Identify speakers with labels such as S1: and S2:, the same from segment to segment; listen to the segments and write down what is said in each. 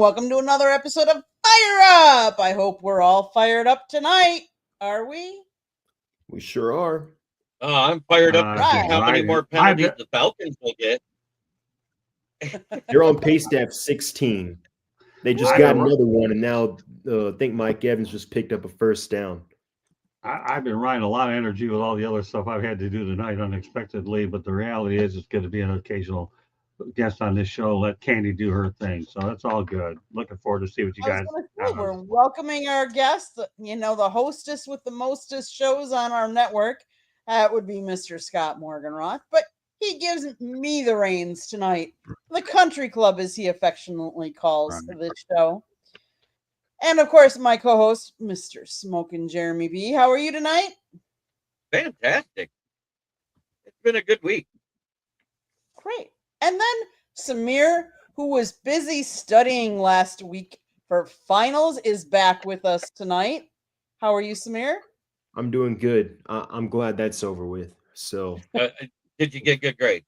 S1: welcome to another episode of Fire Up. I hope we're all fired up tonight. Are we?
S2: We sure are.
S3: I'm fired up to see how many more penalties the Falcons will get.
S2: They're on pace to have 16. They just got another one, and now I think Mike Evans just picked up a first down.
S4: I've been riding a lot of energy with all the other stuff I've had to do tonight unexpectedly, but the reality is it's going to be an occasional guest on this show. Let Candy do her thing. So that's all good. Looking forward to see what you guys
S1: say, we're welcoming our guest, the hostess with the mostest shows on our network. That would be Mr. Scott Morganroth, but he gives me the reins tonight. The Country Club, as he affectionately calls this show. And, of course, my co-host, Mr. Smokin' Jeremy B. How are you tonight?
S3: Fantastic. It's been a good week.
S1: Great. And then Samir, who was busy studying last week for finals, is back with us tonight. How are you, Samir?
S2: I'm doing good. I'm glad that's over with. So,
S3: did you get good grades?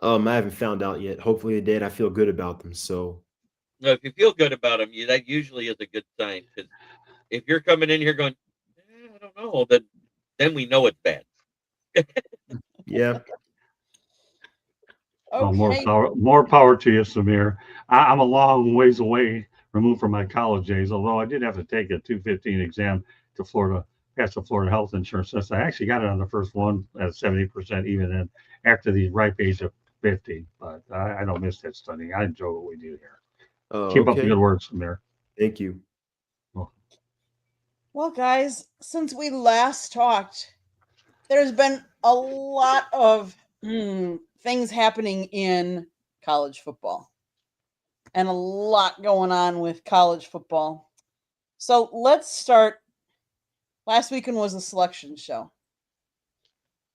S2: I haven't found out yet. Hopefully, I did. I feel good about them. So,
S3: no, if you feel good about them, that usually is a good sign. Because if you're coming in here going, I don't know, then we know it's bad.
S2: Yeah.
S1: Okay.
S4: More power to you, Samir. I'm a long ways away removed from my college days, although I did have to take a 215 exam to pass the Florida health insurance test. I actually got it on the first one at 70% even in after the ripe age of 50. But I don't miss that studying. I enjoy what we do here. Keep up the good work, Samir.
S2: Thank you.
S1: Well, guys, since we last talked, there's been a lot of things happening in college football and a lot going on with college football. So let's start. Last weekend was a selection show.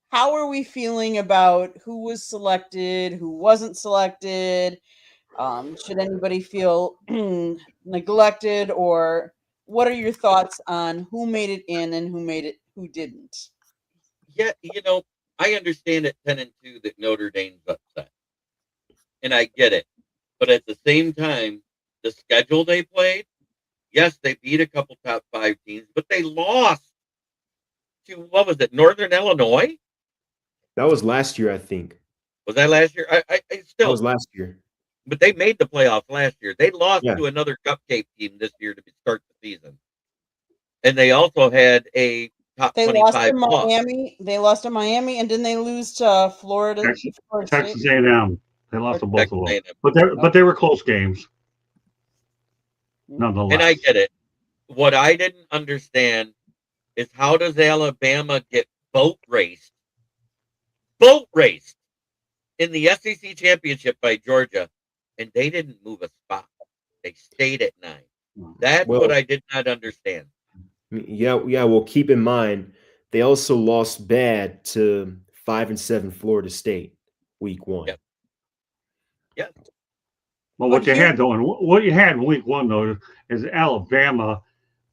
S1: How are we feeling about who was selected, who wasn't selected? Should anybody feel neglected, or what are your thoughts on who made it in and who didn't?
S3: Yeah, I understand at 10-2 that Notre Dame's upset. And I get it. But at the same time, the schedule they played, yes, they beat a couple top 5 teams, but they lost to, what was it, Northern Illinois?
S2: That was last year, I think.
S3: Was that last year? I still.
S2: That was last year.
S3: But they made the playoffs last year. They lost to another cupcake team this year to start the season. And they also had a top 25 plus.
S1: They lost to Miami, and didn't they lose to Florida?
S4: Texas A&M. They lost to both of them. But they were close games. Nonetheless.
S3: And I get it. What I didn't understand is how does Alabama get boat raced in the SEC championship by Georgia, and they didn't move a spot. They stayed at 9. That's what I did not understand.
S2: Yeah. Well, keep in mind they also lost bad to 5-7 Florida State week 1.
S3: Yeah.
S4: Well, what you had in week 1 though is Alabama.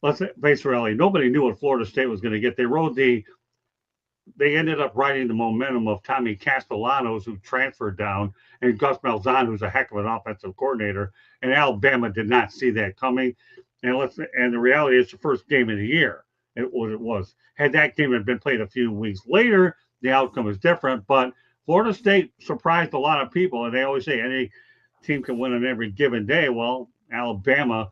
S4: Let's face reality. Nobody knew what Florida State was going to get. They ended up riding the momentum of Tommy Castellanos, who transferred down, and Gus Malzahn, who's a heck of an offensive coordinator. And Alabama did not see that coming. And the reality is, the first game of the year, it was. Had that game had been played a few weeks later, the outcome is different. But Florida State surprised a lot of people, and they always say any team can win on every given day. Well, Alabama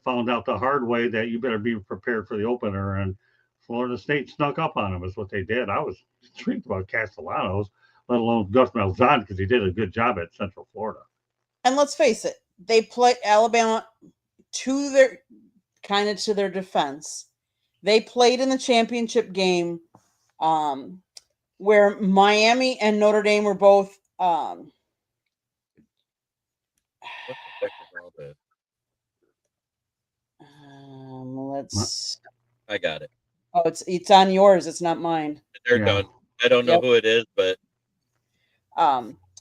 S4: found out the hard way that you better be prepared for the opener, and Florida State snuck up on them is what they did. I was intrigued about Castellanos, let alone Gus Malzahn, because he did a good job at Central Florida.
S1: And let's face it, they played Alabama to their defense. They played in the championship game where Miami and Notre Dame were both
S3: I got it.
S1: Oh, it's on yours. It's not mine.
S3: They're done. I don't know who it is, but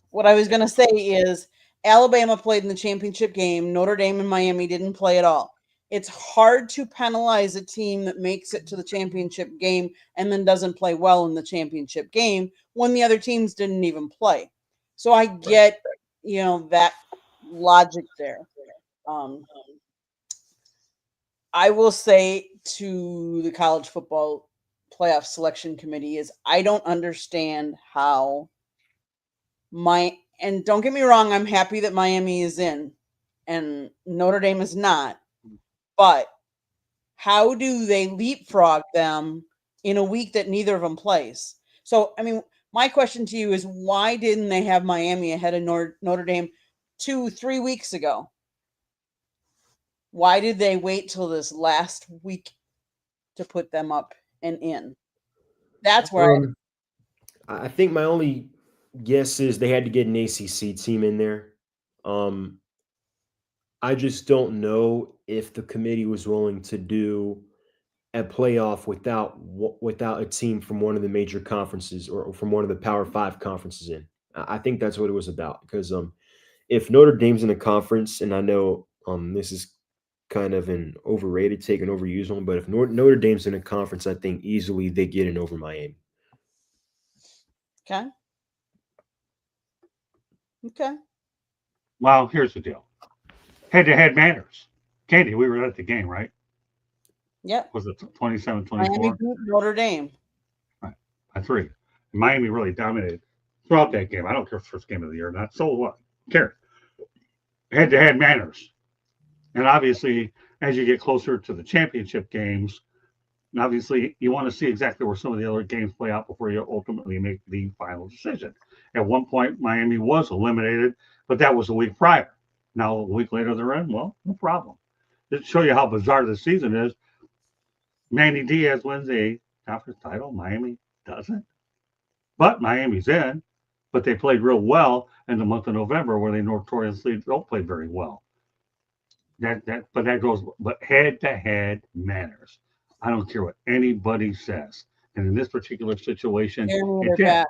S1: what I was going to say is Alabama played in the championship game. Notre Dame and Miami didn't play at all. It's hard to penalize a team that makes it to the championship game and then doesn't play well in the championship game when the other teams didn't even play. So I get, that logic there. Um, I will say to the college football playoff selection committee is I don't understand how and don't get me wrong, I'm happy that Miami is in and Notre Dame is not, but how do they leapfrog them in a week that neither of them plays? So, I mean, my question to you is why didn't they have Miami ahead of Notre Dame 2-3 weeks ago? Why did they wait till this last week to put them up and in? That's where
S2: I think my only guess is they had to get an ACC team in there. I just don't know if the committee was willing to do a playoff without a team from one of the major conferences or from one of the Power Five conferences in. I think that's what it was about because if Notre Dame's in a conference, and I know this is kind of an overrated take, an overused one, but if Notre Dame's in a conference, I think easily they get in over Miami.
S1: Okay. Okay.
S4: Well, here's the deal. Head-to-head matters. Katie, we were at the game, right?
S1: Yep.
S4: Was it 27-24?
S1: Miami beat Notre Dame.
S4: Right. By 3. Miami really dominated throughout that game. I don't care if it's first game of the year or not. So what? Care. Head-to-head matters. And obviously, as you get closer to the championship games, obviously you want to see exactly where some of the other games play out before you ultimately make the final decision. At one point, Miami was eliminated, but that was a week prior. Now, a week later, they're in. Well, no problem. Just to show you how bizarre the season is, Manny Diaz wins a conference title. Miami doesn't. But Miami's in. But they played real well in the month of November, where they notoriously don't play very well. But head-to-head matters. I don't care what anybody says. And in this particular situation, it did.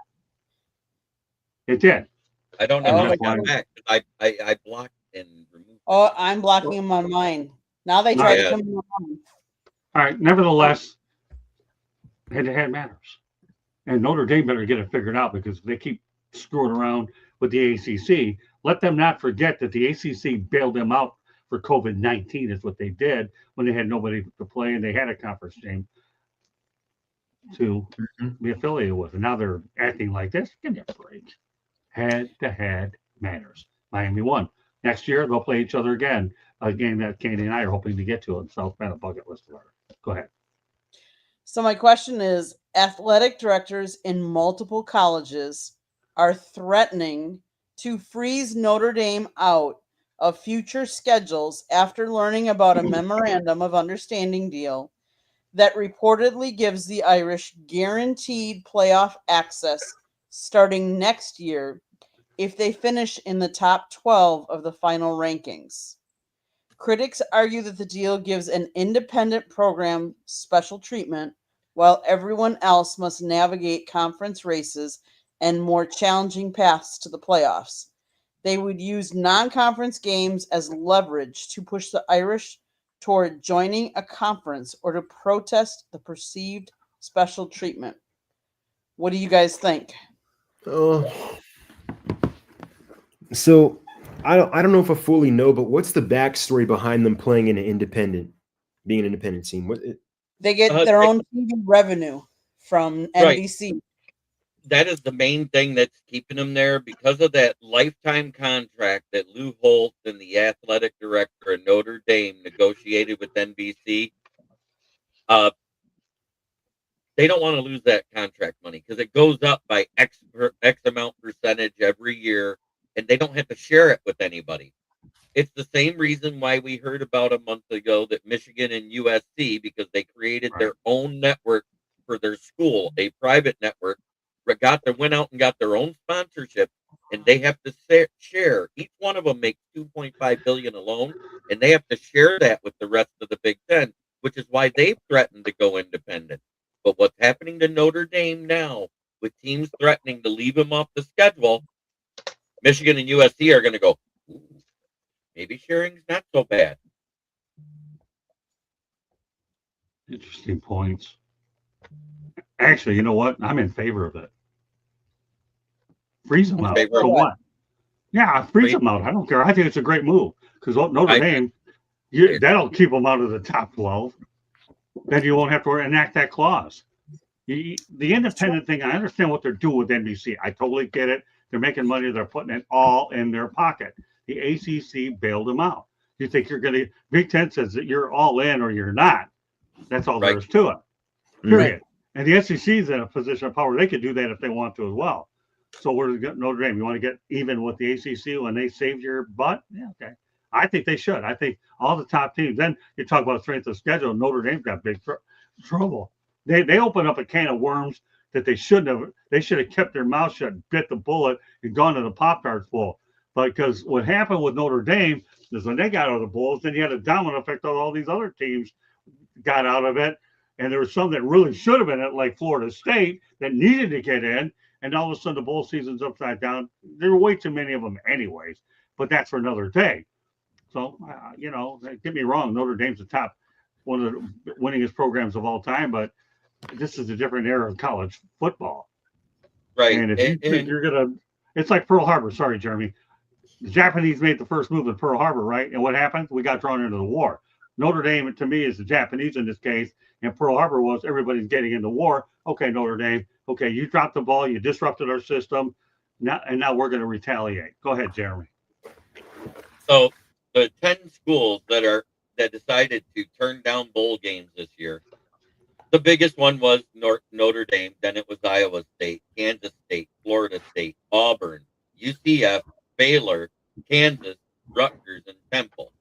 S4: It did.
S3: I don't know how it got back. I blocked and removed.
S1: Oh, I'm blocking them on mine. Now they try to come in on mine.
S4: All right. Nevertheless, head-to-head matters. And Notre Dame better get it figured out because if they keep screwing around with the ACC, let them not forget that the ACC bailed them out for COVID-19 is what they did when they had nobody to play and they had a conference game to be affiliated with. And now they're acting like this. Give me a break. Head-to-head matters. Miami won. Next year, they'll play each other again, a game that Katie and I are hoping to get to in South Bend, a bucket list letter. Go ahead.
S1: So my question is, athletic directors in multiple colleges are threatening to freeze Notre Dame out of future schedules after learning about a memorandum of understanding deal that reportedly gives the Irish guaranteed playoff access starting next year if they finish in the top 12 of the final rankings. Critics argue that the deal gives an independent program special treatment while everyone else must navigate conference races and more challenging paths to the playoffs. They would use non-conference games as leverage to push the Irish toward joining a conference or to protest the perceived special treatment. What do you guys think?
S2: So I don't know if I fully know, but what's the backstory behind them playing in being an independent team?
S1: They get their own TV revenue from NBC.
S3: Right. That is the main thing that's keeping them there because of that lifetime contract that Lou Holtz and the athletic director of Notre Dame negotiated with NBC. They don't want to lose that contract money because it goes up by X amount percentage every year, and they don't have to share it with anybody. It's the same reason why we heard about a month ago that Michigan and USC, because they created their own network for their school, a private network, went out and got their own sponsorship, and they have to share. Each one of them makes $2.5 billion alone, and they have to share that with the rest of the Big Ten, which is why they've threatened to go independent. But what's happening to Notre Dame now, with teams threatening to leave them off the schedule, Michigan and USC are going to go, ooh, maybe sharing's not so bad.
S4: Interesting points. Actually, you know what? I'm in favor of it. Freeze them out. For what? Yeah, freeze them out. I don't care. I think it's a great move because Notre Dame, that'll keep them out of the top 12. Then you won't have to enact that clause. The independent thing, I understand what they're doing with NBC. I totally get it. They're making money. They're putting it all in their pocket. The ACC bailed them out. You think you're going to, Big Ten says that you're all in or you're not. That's all there is to it. Period. And the SEC is in a position of power. They could do that if they want to as well. So where's Notre Dame? You want to get even with the ACC when they saved your butt? Yeah, okay. I think they should. I think all the top teams. Then you talk about strength of schedule. Notre Dame's got big trouble. They opened up a can of worms that they shouldn't have. They should have kept their mouth shut, bit the bullet, and gone to the Pop-Tarts Bowl. Because what happened with Notre Dame is when they got out of the bowls, then you had a domino effect on all these other teams got out of it. And there was some that really should have been it, like Florida State, that needed to get in. And all of a sudden, the bowl season's upside down. There were way too many of them anyways, but that's for another day. So, get me wrong, Notre Dame's the top, one of the winningest programs of all time, but this is a different era of college football.
S3: Right.
S4: And if you think you're going to, it's like Pearl Harbor. Sorry, Jeremy. The Japanese made the first move in Pearl Harbor, right? And what happened? We got drawn into the war. Notre Dame, to me, is the Japanese in this case. And Pearl Harbor was everybody's getting into war. Okay, Notre Dame. Okay, you dropped the ball. You disrupted our system. Now we're going to retaliate. Go ahead, Jeremy.
S3: So the 10 schools that decided to turn down bowl games this year, the biggest one was Notre Dame. Then it was Iowa State, Kansas State, Florida State, Auburn, UCF, Baylor, Kansas, Rutgers, and Temple.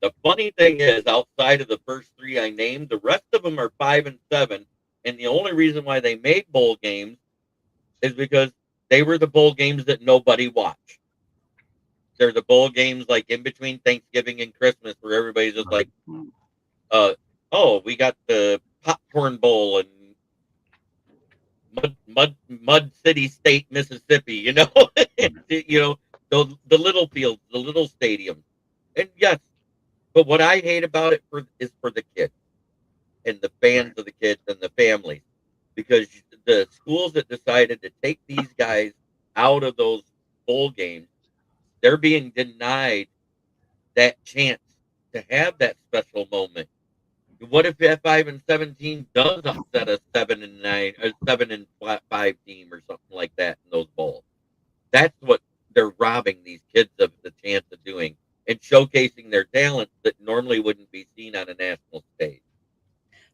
S3: The funny thing is, outside of the first three I named, the rest of them are 5 and 7. And the only reason why they made bowl games is because they were the bowl games that nobody watched. They're the bowl games like in between Thanksgiving and Christmas where everybody's just like, we got the Popcorn Bowl and Mud City State, Mississippi, the little fields, the little stadiums. And yes, but what I hate about it is for the kids and the fans of the kids and the families, because the schools that decided to take these guys out of those bowl games, they're being denied that chance to have that special moment. What if that 5 and 17 does upset a 7 and 9, a 7 and 5 team or something like that in those bowls? That's what they're robbing these kids of the chance of doing and showcasing their talents that normally wouldn't be seen on a national stage.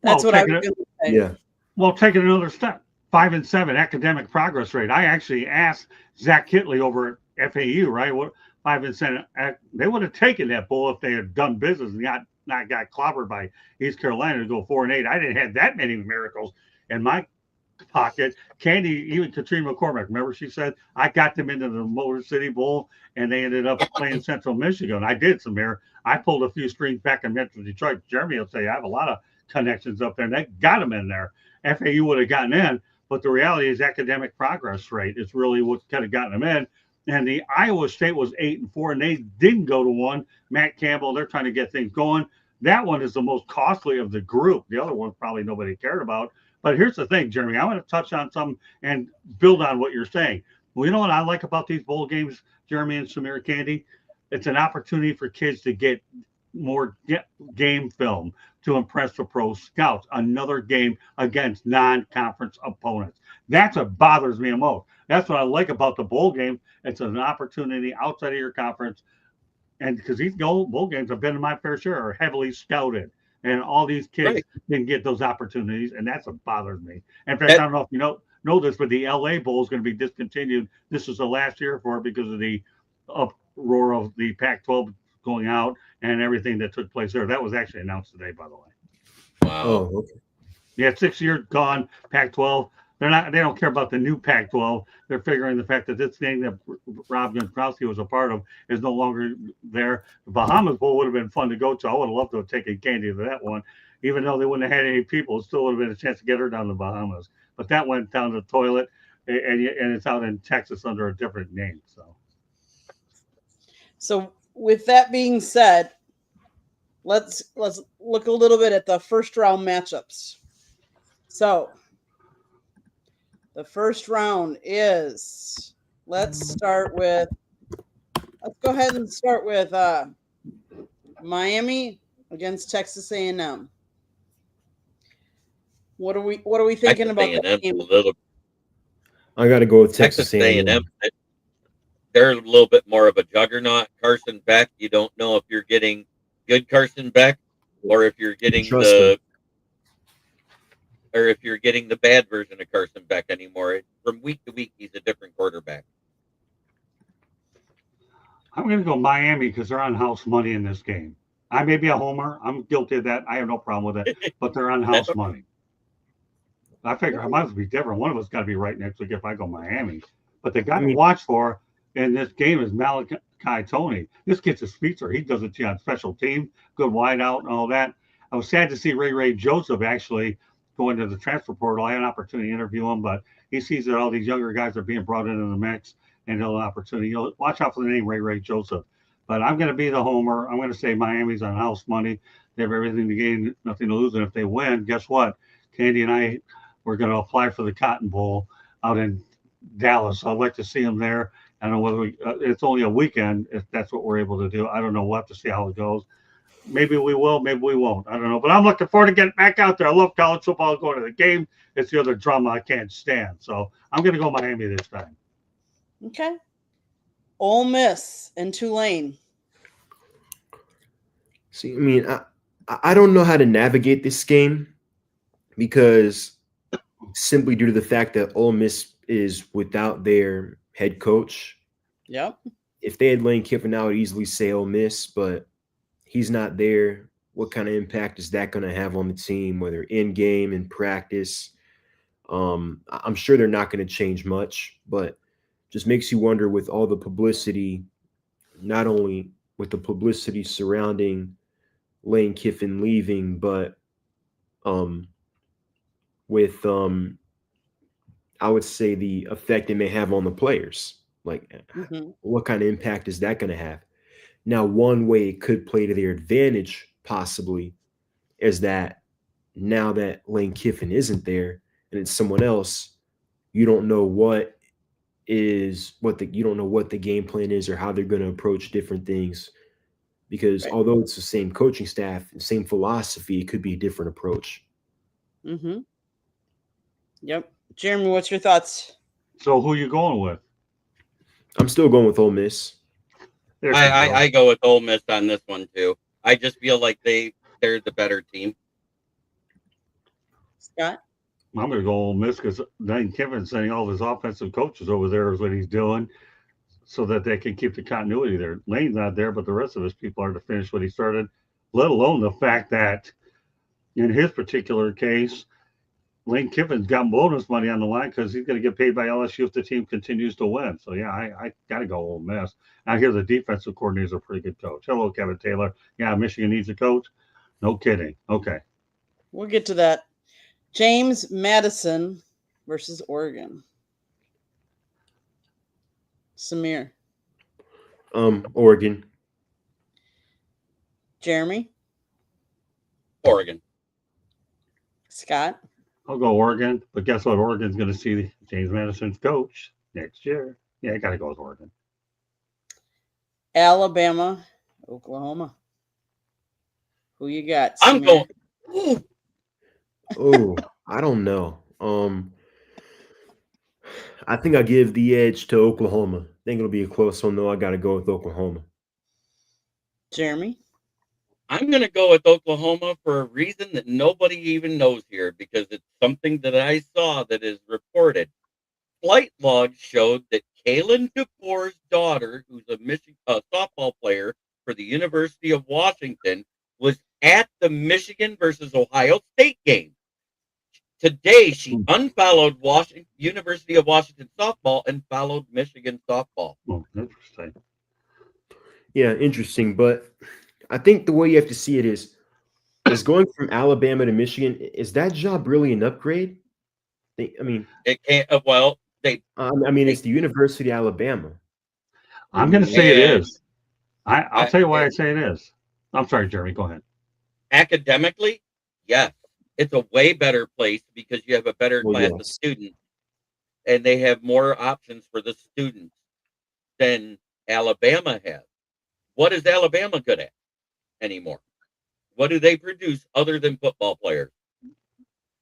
S1: That's what I was going to say.
S2: Yeah.
S4: Well, taking another step, 5 and 7 academic progress rate. I actually asked Zach Kitley over at FAU, right? What 5 and 7? They would have taken that bowl if they had done business and not got clobbered by East Carolina to go 4 and 8. I didn't have that many miracles in my pocket. Candy, even Katrina McCormick, remember she said, I got them into the Motor City Bowl and they ended up playing Central Michigan. I did some there. I pulled a few strings back in Metro Detroit. Jeremy will say I have a lot of connections up there and they got them in there. FAU would have gotten in, but the reality is academic progress rate is really what kind of gotten them in. And the Iowa State was 8 and 4 and they didn't go to 1. Matt Campbell, they're trying to get things going. That one is the most costly of the group. The other one probably nobody cared about. But here's the thing, Jeremy, I want to touch on something and build on what you're saying. Well, you know what I like about these bowl games, Jeremy and Samir Candy? It's an opportunity for kids to get more game film to impress the pro scouts. Another game against non-conference opponents. That's what bothers me most. That's what I like about the bowl game. It's an opportunity outside of your conference. And because these bowl games have been in my fair share are heavily scouted. And all these kids didn't get those opportunities. And that's what bothers me. In fact, I don't know if you know this, but the LA Bowl is going to be discontinued. This is the last year for it because of the uproar of the Pac-12 going out and everything that took place there. That was actually announced today, by the way.
S3: Wow.
S2: Oh, okay.
S4: Yeah, 6 years gone, Pac-12. They don't care about the new Pac-12. They're figuring the fact that this thing that Rob Gronkowski was a part of is no longer there. The Bahamas Bowl would have been fun to go to. I would have loved to have taken Candy to that one. Even though they wouldn't have had any people, it still would have been a chance to get her down to the Bahamas. But that went down the toilet, and it's out in Texas under a different name.
S1: So with that being said, let's look a little bit at the first round matchups. So the first round is, let's start with Let's go ahead and start with Miami against Texas A&M. What are we thinking about that
S3: A&M's
S1: game?
S3: a little
S2: I got to go with Texas
S3: A&M.
S2: A&M.
S3: They're a little bit more of a juggernaut. Carson Beck, you don't know if you're getting good Carson Beck or if you're getting
S2: Trust him.
S3: the bad version of Carson Beck anymore. From week to week, he's a different quarterback.
S4: I'm going to go Miami because they're on house money in this game. I may be a homer. I'm guilty of that. I have no problem with it, but they're on house money. I figure I might as well be different. One of us got to be right next week if I go Miami. But the guy to watch for in this game is Malachi Tony. This kid's a speedster. He does it to you on special team, good wideout and all that. I was sad to see Ray Joseph actually go into the transfer portal. I had an opportunity to interview him, but he sees that all these younger guys are being brought into the mix and he'll have an opportunity. You'll watch out for the name Ray Joseph. But I'm going to be the homer. I'm going to say Miami's on house money. They have everything to gain, nothing to lose. And if they win, guess what? Candy and I, we're going to apply for the Cotton Bowl out in Dallas. So I'd like to see them there. I don't know whether it's only a weekend if that's what we're able to do. I don't know. We'll have to see how it goes. Maybe we will, maybe we won't. I don't know. But I'm looking forward to getting back out there. I love college football, going to the game. It's the other drama I can't stand. So I'm going to go Miami this time.
S1: Okay. Ole Miss and Tulane.
S2: See, I mean, I don't know how to navigate this game because simply due to the fact that Ole Miss is without their head coach.
S1: Yep.
S2: If they had Lane Kiffin, I would easily say Ole Miss, but he's not there. What kind of impact is that going to have on the team, whether in game, in practice? I'm sure they're not going to change much, but just makes you wonder with all the publicity, not only with the publicity surrounding Lane Kiffin leaving, but with I would say the effect it may have on the players. Like, what kind of impact is that going to have? Now, one way it could play to their advantage, possibly, is that now that Lane Kiffin isn't there and it's someone else, you don't know what the game plan is or how they're going to approach different things. Because although it's the same coaching staff, the same philosophy, it could be a different approach.
S1: Mm-hmm. Yep. Jeremy, what's your thoughts?
S4: So who are you going with?
S2: I'm still going with Ole Miss.
S3: I go with Ole Miss on this one too. I just feel like they're the better team.
S1: Scott?
S4: I'm going to go Ole Miss because Lane Kiffin's sending all of his offensive coaches over there is what he's doing so that they can keep the continuity there. Lane's not there, but the rest of his people are to finish what he started, let alone the fact that in his particular case, Lane Kiffin's got bonus money on the line because he's going to get paid by LSU if the team continues to win. So, yeah, I got to go Ole Miss. I hear the defensive coordinator is a pretty good coach. Hello, Kevin Taylor. Yeah, Michigan needs a coach. No kidding. Okay.
S1: We'll get to that. James Madison versus Oregon. Samir.
S2: Oregon.
S1: Jeremy.
S3: Oregon.
S1: Scott.
S4: I'll go Oregon, but guess what? Oregon's going to see James Madison's coach next year. Yeah, I got to go with Oregon.
S1: Alabama, Oklahoma. Who you got? Samir?
S3: I'm going.
S2: Oh, I don't know. I think I'll give the edge to Oklahoma. I think it'll be a close one, though. I got to go with Oklahoma.
S1: Jeremy?
S3: I'm going to go with Oklahoma for a reason that nobody even knows here because it's something that I saw that is reported. Flight logs showed that Kalen DeBoer's daughter, who's a softball player for the University of Washington, was at the Michigan versus Ohio State game. Today, she unfollowed University of Washington softball and followed Michigan softball.
S4: Oh, interesting.
S2: Yeah, interesting. But I think the way you have to see it is going from Alabama to Michigan. Is that job really an upgrade? I mean,
S3: it can't. Well,
S2: it's the University of Alabama.
S4: I'm going to say it is. I'll tell you why I say it is. I'm sorry, Jeremy. Go ahead.
S3: Academically, yes. It's a way better place because you have a better class of students and they have more options for the students than Alabama has. What is Alabama good at anymore? What do they produce other than football players?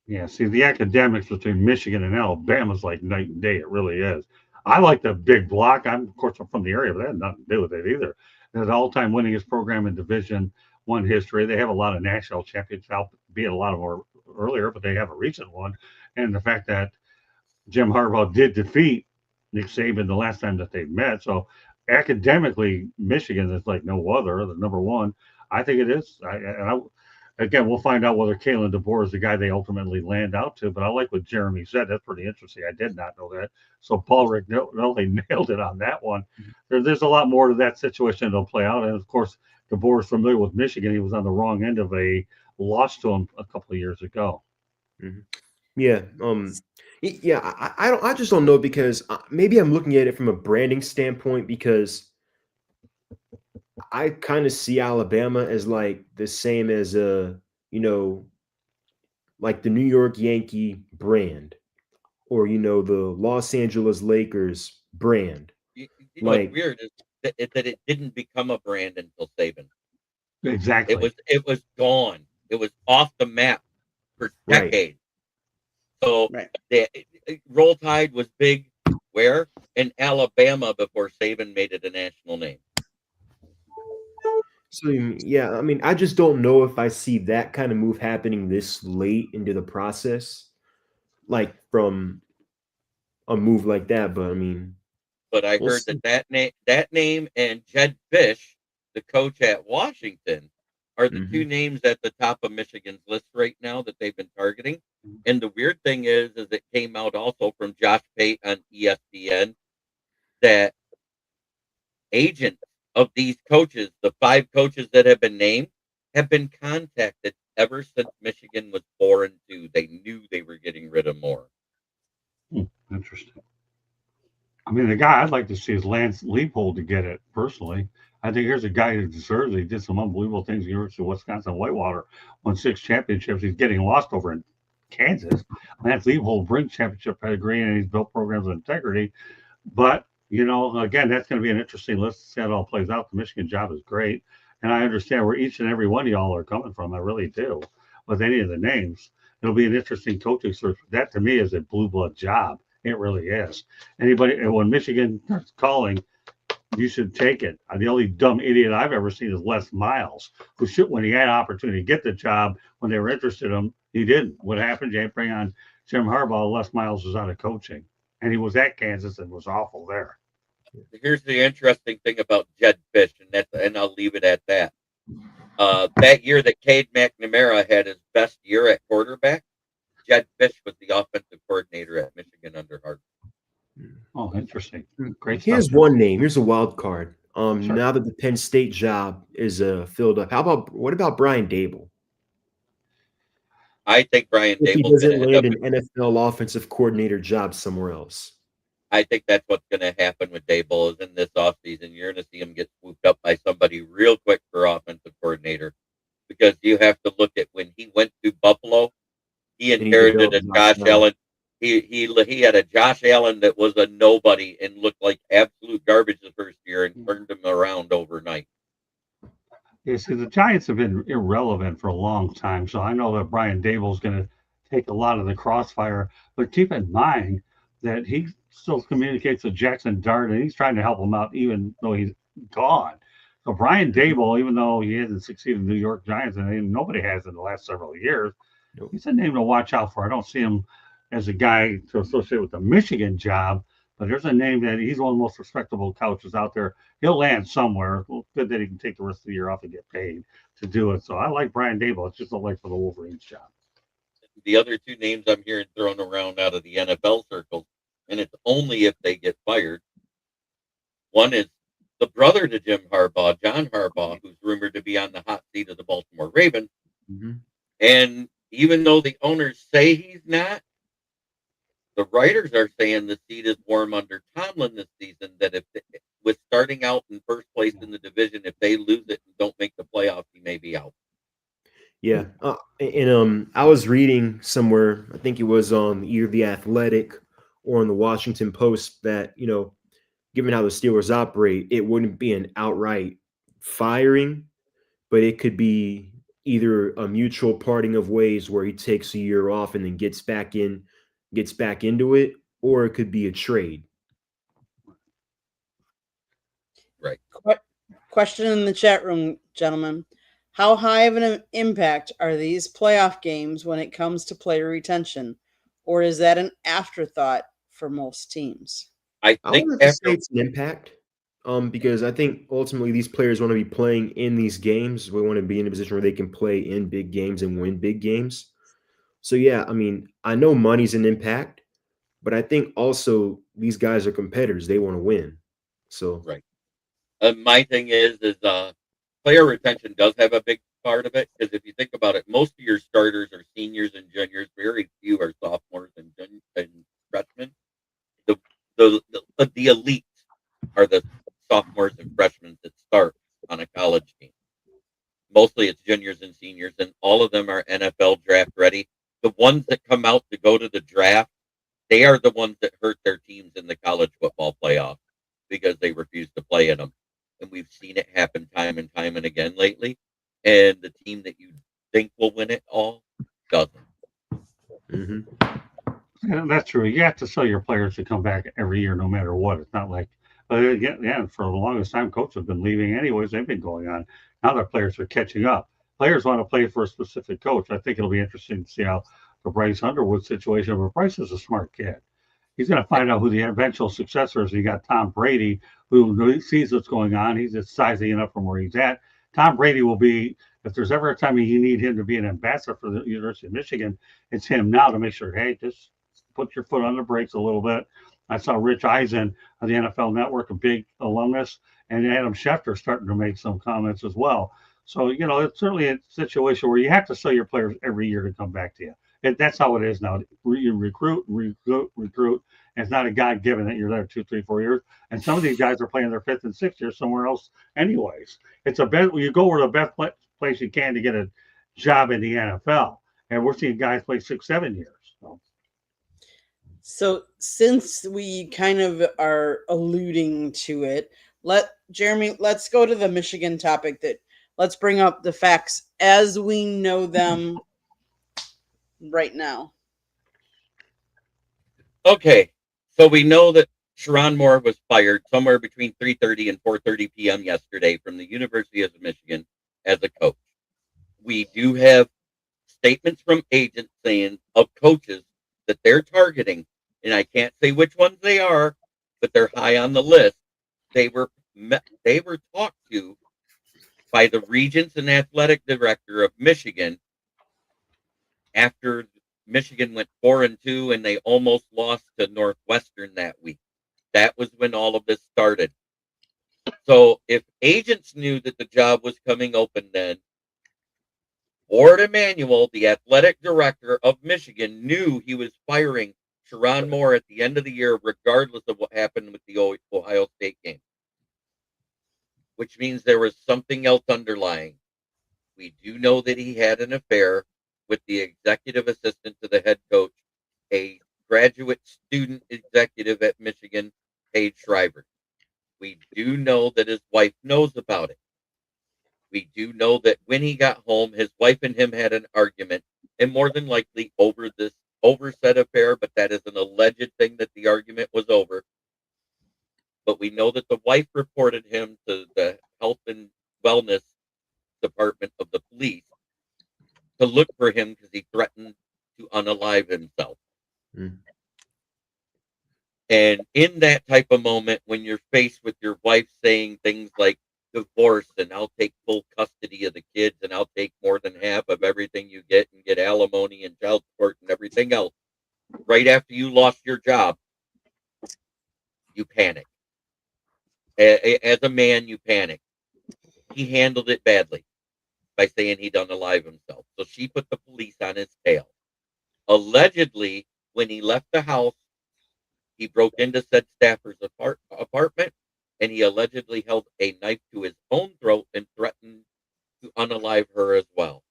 S4: Yeah, see, the academics between Michigan and Alabama is like night and day. It really is. I like the big block. Of course, I'm from the area, but that had nothing to do with it either. They're the all-time winningest program in Division One history. They have a lot of national championships, albeit a lot of more earlier, but they have a recent one. And the fact that Jim Harbaugh did defeat Nick Saban the last time that they met, so academically, Michigan is like no other. The number one, I think it is. Again, we'll find out whether Kalen DeBoer is the guy they ultimately land out to. But I like what Jeremy said. That's pretty interesting. I did not know that. So Paul Rick really nailed it on that one. There's a lot more to that situation that'll play out. And of course, DeBoer is familiar with Michigan. He was on the wrong end of a loss to him a couple of years ago.
S2: Mm-hmm. Yeah. Yeah. I just don't know, because maybe I'm looking at it from a branding standpoint, because I kind of see Alabama as like the same as like the New York Yankee brand, or the Los Angeles Lakers brand.
S3: You know what's weird is that it didn't become a brand until Saban.
S4: Exactly.
S3: It was gone. It was off the map for decades. So Roll Tide was big where? In Alabama before Saban made it a national name.
S2: So yeah, I mean, I just don't know if I see that kind of move happening this late into the process, like from a move like that. But I mean,
S3: but I heard that name and Jed Fish, the coach at Washington, are the two names at the top of Michigan's list right now that they've been targeting. And the weird thing is it came out also from Josh Pate on ESPN that agents of these coaches, the 5 coaches that have been named, have been contacted ever since Michigan was 4-2. They knew they were getting rid of Moore.
S4: Interesting. I mean, the guy I'd like to see is Lance Leipold to get it personally. I think here's a guy who deserves it. He did some unbelievable things. University of Wisconsin Whitewater won 6 championships. He's getting lost over in Kansas. Lance Leipold brings championship pedigree, and he's built programs of integrity. But again, that's going to be an interesting list to see how it all plays out. The Michigan job is great, and I understand where each and every one of y'all are coming from. I really do. With any of the names, it'll be an interesting coaching search. That to me is a blue blood job. It really is. When Michigan starts calling, you should take it. The only dumb idiot I've ever seen is Les Miles, who should, when he had an opportunity to get the job, when they were interested in him, he didn't. What happened? You bring on Jim Harbaugh. Les Miles was out of coaching, and he was at Kansas and was awful there.
S3: Here's the interesting thing about Jed Fish, and I'll leave it at that. That year that Cade McNamara had his best year at quarterback, Jed Fish was the offensive coordinator at Michigan under Harbaugh.
S4: Oh, interesting. Great.
S2: Here's
S4: stuff.
S2: one name. Here's a wild card.
S4: Sure.
S2: Now that the Penn State job is filled up, what about Brian Dable?
S3: I think Brian
S2: If he
S3: Dable's
S2: doesn't
S3: going to end
S2: land
S3: up
S2: an NFL offensive coordinator job somewhere else.
S3: I think that's what's going to happen with Dable is in this offseason. You're going to see him get swooped up by somebody real quick for offensive coordinator, because you have to look at when he went to Buffalo, he inherited a Josh Allen. He had a Josh Allen that was a nobody and looked like absolute garbage the first year and turned him around overnight.
S4: Yeah, see, the Giants have been irrelevant for a long time, so I know that Brian Dable is going to take a lot of the crossfire. But keep in mind that he still communicates with Jackson Dart, and he's trying to help him out even though he's gone. So Brian Dable, even though he hasn't succeeded in the New York Giants, and nobody has in the last several years, he's a name to watch out for. I don't see him as a guy to associate with the Michigan job, but there's a name that he's one of the most respectable coaches out there. He'll land somewhere. Well, good that he can take the rest of the year off and get paid to do it. So I like Brian Dable. It's just a like for the Wolverines job.
S3: The other 2 names I'm hearing thrown around out of the NFL circles, and it's only if they get fired. One is the brother to Jim Harbaugh, John Harbaugh, who's rumored to be on the hot seat of the Baltimore Ravens. And even though the owners say he's not, the writers are saying the seat is warm under Tomlin this season, that with starting out in first place in the division, if they lose it and don't make the playoffs, he may be out.
S2: Yeah. And I was reading somewhere, I think it was on either The Athletic or on the Washington Post, that, given how the Steelers operate, it wouldn't be an outright firing, but it could be either a mutual parting of ways where he takes a year off and then gets back into it, or it could be a trade.
S3: Right.
S1: Question in the chat room, gentlemen. How high of an impact are these playoff games when it comes to player retention? Or is that an afterthought for most teams?
S3: I
S2: I
S3: think
S2: wanted to say
S3: after
S2: it's an impact, because I think ultimately these players want to be playing in these games. We want to be in a position where they can play in big games and win big games. So yeah, I mean, I know money's an impact, but I think also these guys are competitors. They want to win. So
S3: right. My thing is player retention does have a big part of it, because if you think about it, most of your starters are seniors and juniors. Very few are sophomores and freshmen. The the elite are the sophomores and freshmen that start on a college team. Mostly it's juniors and seniors, and all of them are NFL draft ready. The ones that come out to go to the draft, they are the ones that hurt their teams in the college football playoff because they refuse to play in them. And we've seen it happen time and time and again lately. And the team that you think will win it all doesn't.
S4: Yeah, that's true. You have to sell your players to come back every year, no matter what. It's not like, but again, yeah, for the longest time, coaches have been leaving anyways. They've been going on. Now their players are catching up. Players want to play for a specific coach. I think it'll be interesting to see how the Bryce Underwood situation. But Bryce is a smart kid. He's going to find out who the eventual successor is. You got Tom Brady, who sees what's going on. He's just sizing it up from where he's at. Tom Brady will be, if there's ever a time you need him to be an ambassador for the University of Michigan, it's him now to make sure, hey, just put your foot on the brakes a little bit. I saw Rich Eisen on the NFL Network, a big alumnus, and Adam Schefter starting to make some comments as well. So, it's certainly a situation where you have to sell your players every year to come back to you. That's how it is now. You recruit. And it's not a God given that you're there 2, 3, 4 years. And some of these guys are playing their 5th and 6th year somewhere else, anyways. It's a bet. You go where the best place you can to get a job in the NFL, and we're seeing guys play 6, 7 years.
S1: So since we kind of are alluding to it, Jeremy, let's go to the Michigan topic. Let's bring up the facts as we know them right now.
S3: Okay, so we know that Sheronne Moore was fired somewhere between 3:30 and 4:30 p.m. yesterday from the University of Michigan as a coach. We do have statements from agents saying of coaches that they're targeting, and I can't say which ones they are, but they're high on the list. They were talked to by the Regents and athletic director of Michigan after Michigan went 4-2 and they almost lost to Northwestern that week. That was when all of this started. So if agents knew that the job was coming open then, Ward Emanuel, the athletic director of Michigan, knew he was firing Sheronne Moore at the end of the year, regardless of what happened with the Ohio State game, which means there was something else underlying. We do know that he had an affair with the executive assistant to the head coach, a graduate student executive at Michigan, Paige Shriver. We do know that his wife knows about it. We do know that when he got home, his wife and him had an argument, and more than likely over this said affair, but that is an alleged thing that the argument was over. But we know that the wife reported him to the health and wellness department of the police to look for him because he threatened to unalive himself. And in that type of moment, when you're faced with your wife saying things like divorce and I'll take full custody of the kids and I'll take more than half of everything you get and get alimony and child support and everything else, right after you lost your job, you panic. As a man, you panic. He handled it badly by saying he'd unalive himself. So she put the police on his tail. Allegedly, when he left the house, he broke into said staffer's apartment, and he allegedly held a knife to his own throat and threatened to unalive her as well.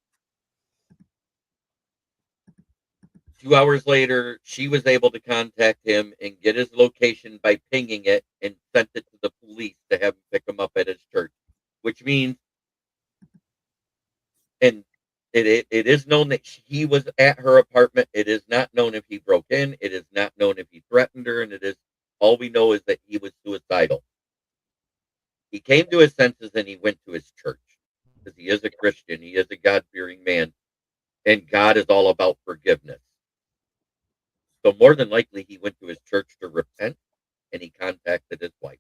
S3: 2 hours later, she was able to contact him and get his location by pinging it and sent it to the police to have him pick him up at his church, which means, and it is known that he was at her apartment. It is not known if he broke in. It is not known if he threatened her. And it is, all we know is that he was suicidal. He came to his senses and he went to his church because he is a Christian. He is a God-fearing man. And God is all about forgiveness. So more than likely, he went to his church to repent, and he contacted his wife.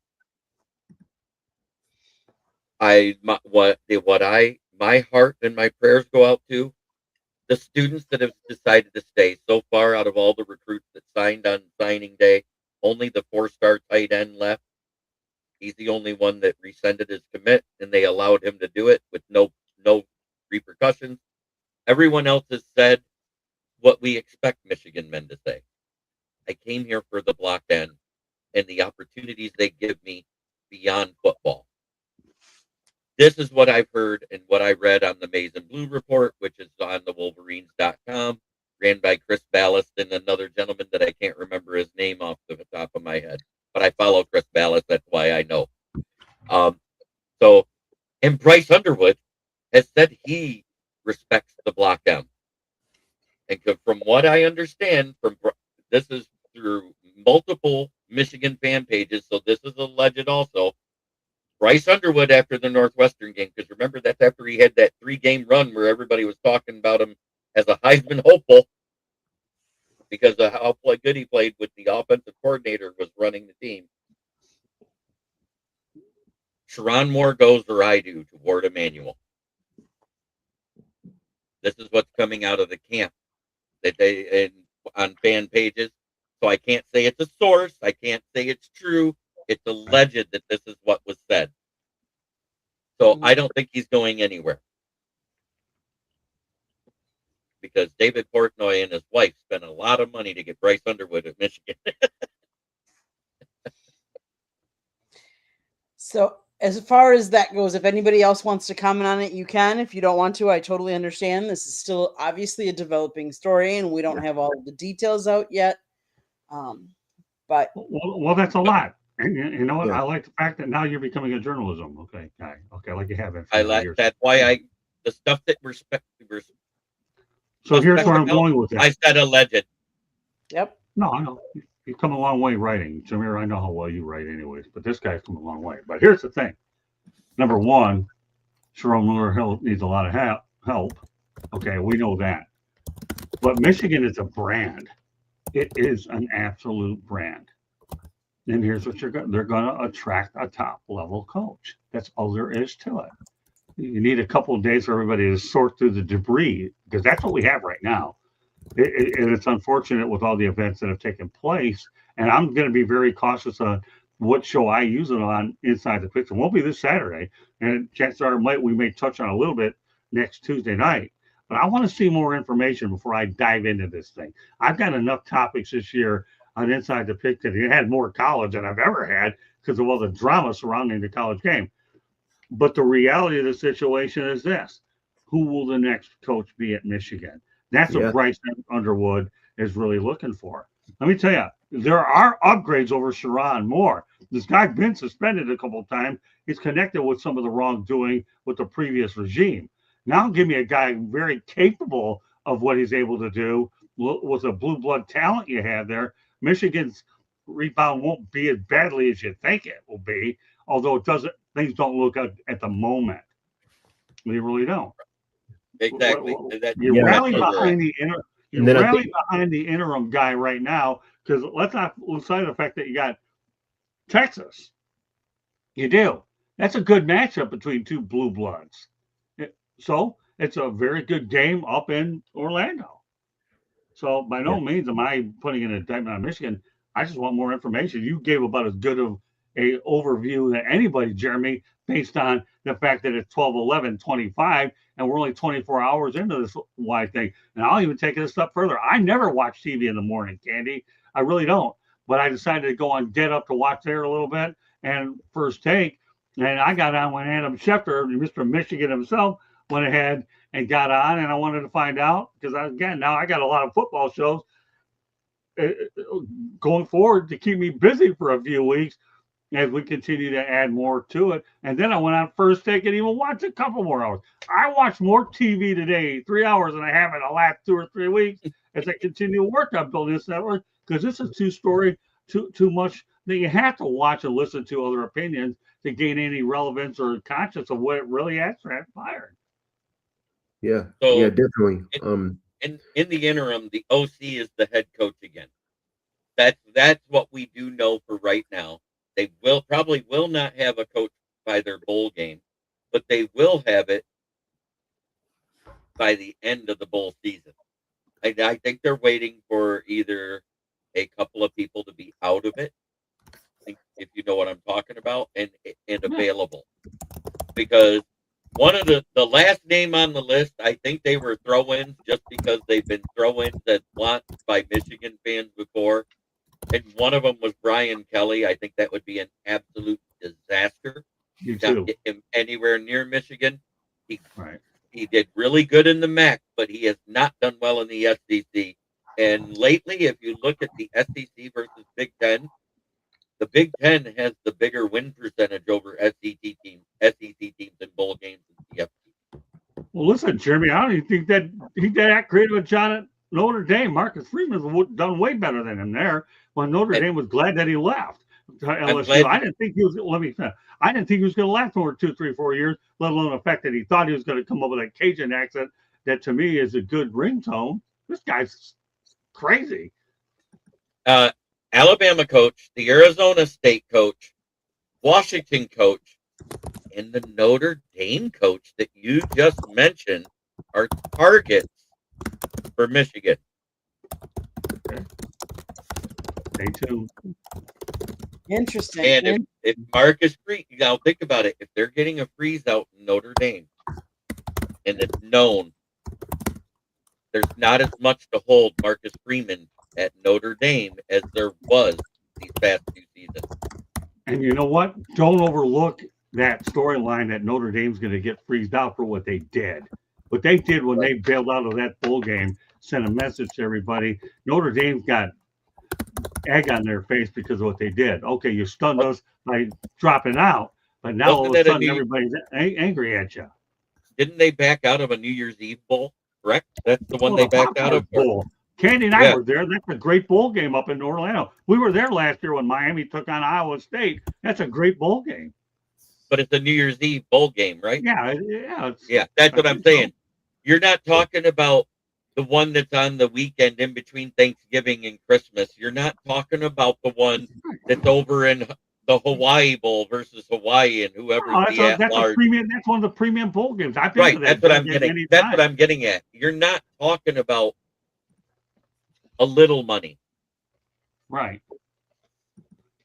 S3: My heart and my prayers go out to the students that have decided to stay. So far, out of all the recruits that signed on signing day, only the 4-star tight end left. He's the only one that rescinded his commit, and they allowed him to do it with no repercussions. Everyone else has said what we expect Michigan men to say. I came here for the block end and the opportunities they give me beyond football. This is what I've heard and what I read on the Maize and Blue report, which is on the Wolverines.com, ran by Chris Ballast and another gentleman that I can't remember his name off the top of my head. But I follow Chris Ballast, that's why I know. And Bryce Underwood has said he respects the block M. And from what I understand, this is through multiple Michigan fan pages, so this is alleged also. Bryce Underwood, after the Northwestern game, because remember, that's after he had that 3-game run where everybody was talking about him as a Heisman hopeful because of how good he played with the offensive coordinator was running the team. Sheronne Moore goes or I do to Ward Emanuel. This is what's coming out of the camp that they on fan pages. So I can't say it's a source. I can't say it's true. It's alleged that this is what was said. So I don't think he's going anywhere. Because David Portnoy and his wife spent a lot of money to get Bryce Underwood at Michigan.
S1: So as far as that goes, if anybody else wants to comment on it, you can. If you don't want to, I totally understand. This is still obviously a developing story, and we don't have all of the details out yet. But
S4: well, that's a lot. And you know what?
S2: Yeah.
S4: I like the fact that now you're becoming a journalism guy. Okay, like you have been.
S3: I like
S4: years.
S3: that's why the stuff that
S4: So here's where I'm going with that.
S3: I said alleged.
S1: Yep.
S4: No, I know. You've come a long way writing. Jameer, I know how well you write anyways, but this guy's come a long way. But here's the thing. Number one, Sheronne Moore needs a lot of help. Okay, we know that. But Michigan is a brand. It is an absolute brand. And here's what they're going to attract a top-level coach. That's all there is to it. You need a couple of days for everybody to sort through the debris, because that's what we have right now. And it's unfortunate with all the events that have taken place. And I'm going to be very cautious on what show I use it on Inside the Picture. It won't be this Saturday. And chances are we may touch on a little bit next Tuesday night. But I want to see more information before I dive into this thing. I've got enough topics this year on Inside the Picture. It had more college than I've ever had because of all the drama surrounding the college game. But the reality of the situation is this. Who will the next coach be at Michigan? That's what Bryce Underwood is really looking for. Let me tell you, there are upgrades over Sheronne Moore. This guy's been suspended a couple of times. He's connected with some of the wrongdoing with the previous regime. Now give me a guy very capable of what he's able to do with the blue blood talent you have there. Michigan's rebound won't be as badly as you think it will be, although things don't look at the moment. They really don't.
S3: Exactly.
S4: You rally behind the interim guy right now, because let's not lose sight of the fact that you got Texas. You do. That's a good matchup between two blue bloods. So it's a very good game up in Orlando. So by no means am I putting an indictment on Michigan. I just want more information. You gave about as good of a overview than anybody, Jeremy, based on the fact that it's 12/11/25 and we're only 24 hours into this wide thing. And I'll even take it a step further. I never watch TV in the morning, Candy. I really don't. But I decided to go on Get Up to watch there a little bit and First Take. And I got on when Adam Schefter, Mr. Michigan himself, went ahead and got on, and I wanted to find out because now I got a lot of football shows going forward to keep me busy for a few weeks as we continue to add more to it. And then I went on First Take and even watched a couple more hours. I watched more TV today, 3 hours, than I have in the last 2 or 3 weeks as I continue to work on building this network, because this is too much that you have to watch and listen to other opinions to gain any relevance or conscience of what it really has transpired.
S2: Yeah,
S3: So
S2: yeah, definitely.
S3: in the interim, the OC is the head coach again. That's what we do know for right now. They probably will not have a coach by their bowl game, but they will have it by the end of the bowl season. I think they're waiting for either a couple of people to be out of it, if you know what I'm talking about, and available. Because one of the last name on the list, I think they were throw-ins just because they've been throw-ins at once by Michigan fans before. And one of them was Brian Kelly. I think that would be an absolute disaster.
S4: You
S3: Not
S4: too.
S3: get him anywhere near Michigan.
S4: Right.
S3: He did really good in the MAC, but he has not done well in the SEC. And lately, if you look at the SEC versus Big Ten, the Big Ten has the bigger win percentage over SEC teams in bowl games and CFP.
S4: Well, listen, Jeremy, I don't even think that he did that creative a shot at Notre Dame. Marcus Freeman's done way better than him there. When Notre Dame was glad that he left to LSU, I didn't think he was. Let me finish. I didn't think he was going to last for 2, 3, 4 years. Let alone the fact that he thought he was going to come up with a Cajun accent that, to me, is a good ringtone. This guy's crazy.
S3: Alabama coach, the Arizona State coach, Washington coach, and the Notre Dame coach that you just mentioned are targets for Michigan.
S4: Stay tuned.
S1: Interesting.
S3: And if Marcus Freeze, now think about it, if they're getting a freeze out in Notre Dame, and it's known there's not as much to hold Marcus Freeman at Notre Dame as there was these past 2 seasons.
S4: And you know what? Don't overlook that storyline that Notre Dame's going to get freezed out for what they did. What they did when they bailed out of that bowl game sent a message to everybody. Notre Dame's got egg on their face because of what they did. Okay, you stunned us by dropping out, but now all of a sudden everybody's angry at you.
S3: Didn't they back out of a New Year's Eve bowl? Correct? That's the one they backed out of.
S4: Bowl. Candy and I were there. That's a great bowl game up in Orlando. We were there last year when Miami took on Iowa State. That's a great bowl game.
S3: But it's a New Year's Eve bowl game, right?
S4: Yeah.
S3: That's what I'm saying. You're not talking about the one that's on the weekend in between Thanksgiving and Christmas. You're not talking about the one that's over in the Hawaii Bowl versus Hawaii and whoever
S4: that's one of the premium bowl games. I've been to that.
S3: That's what I'm getting. That's what I'm getting at. You're not talking about a little money.
S4: Right.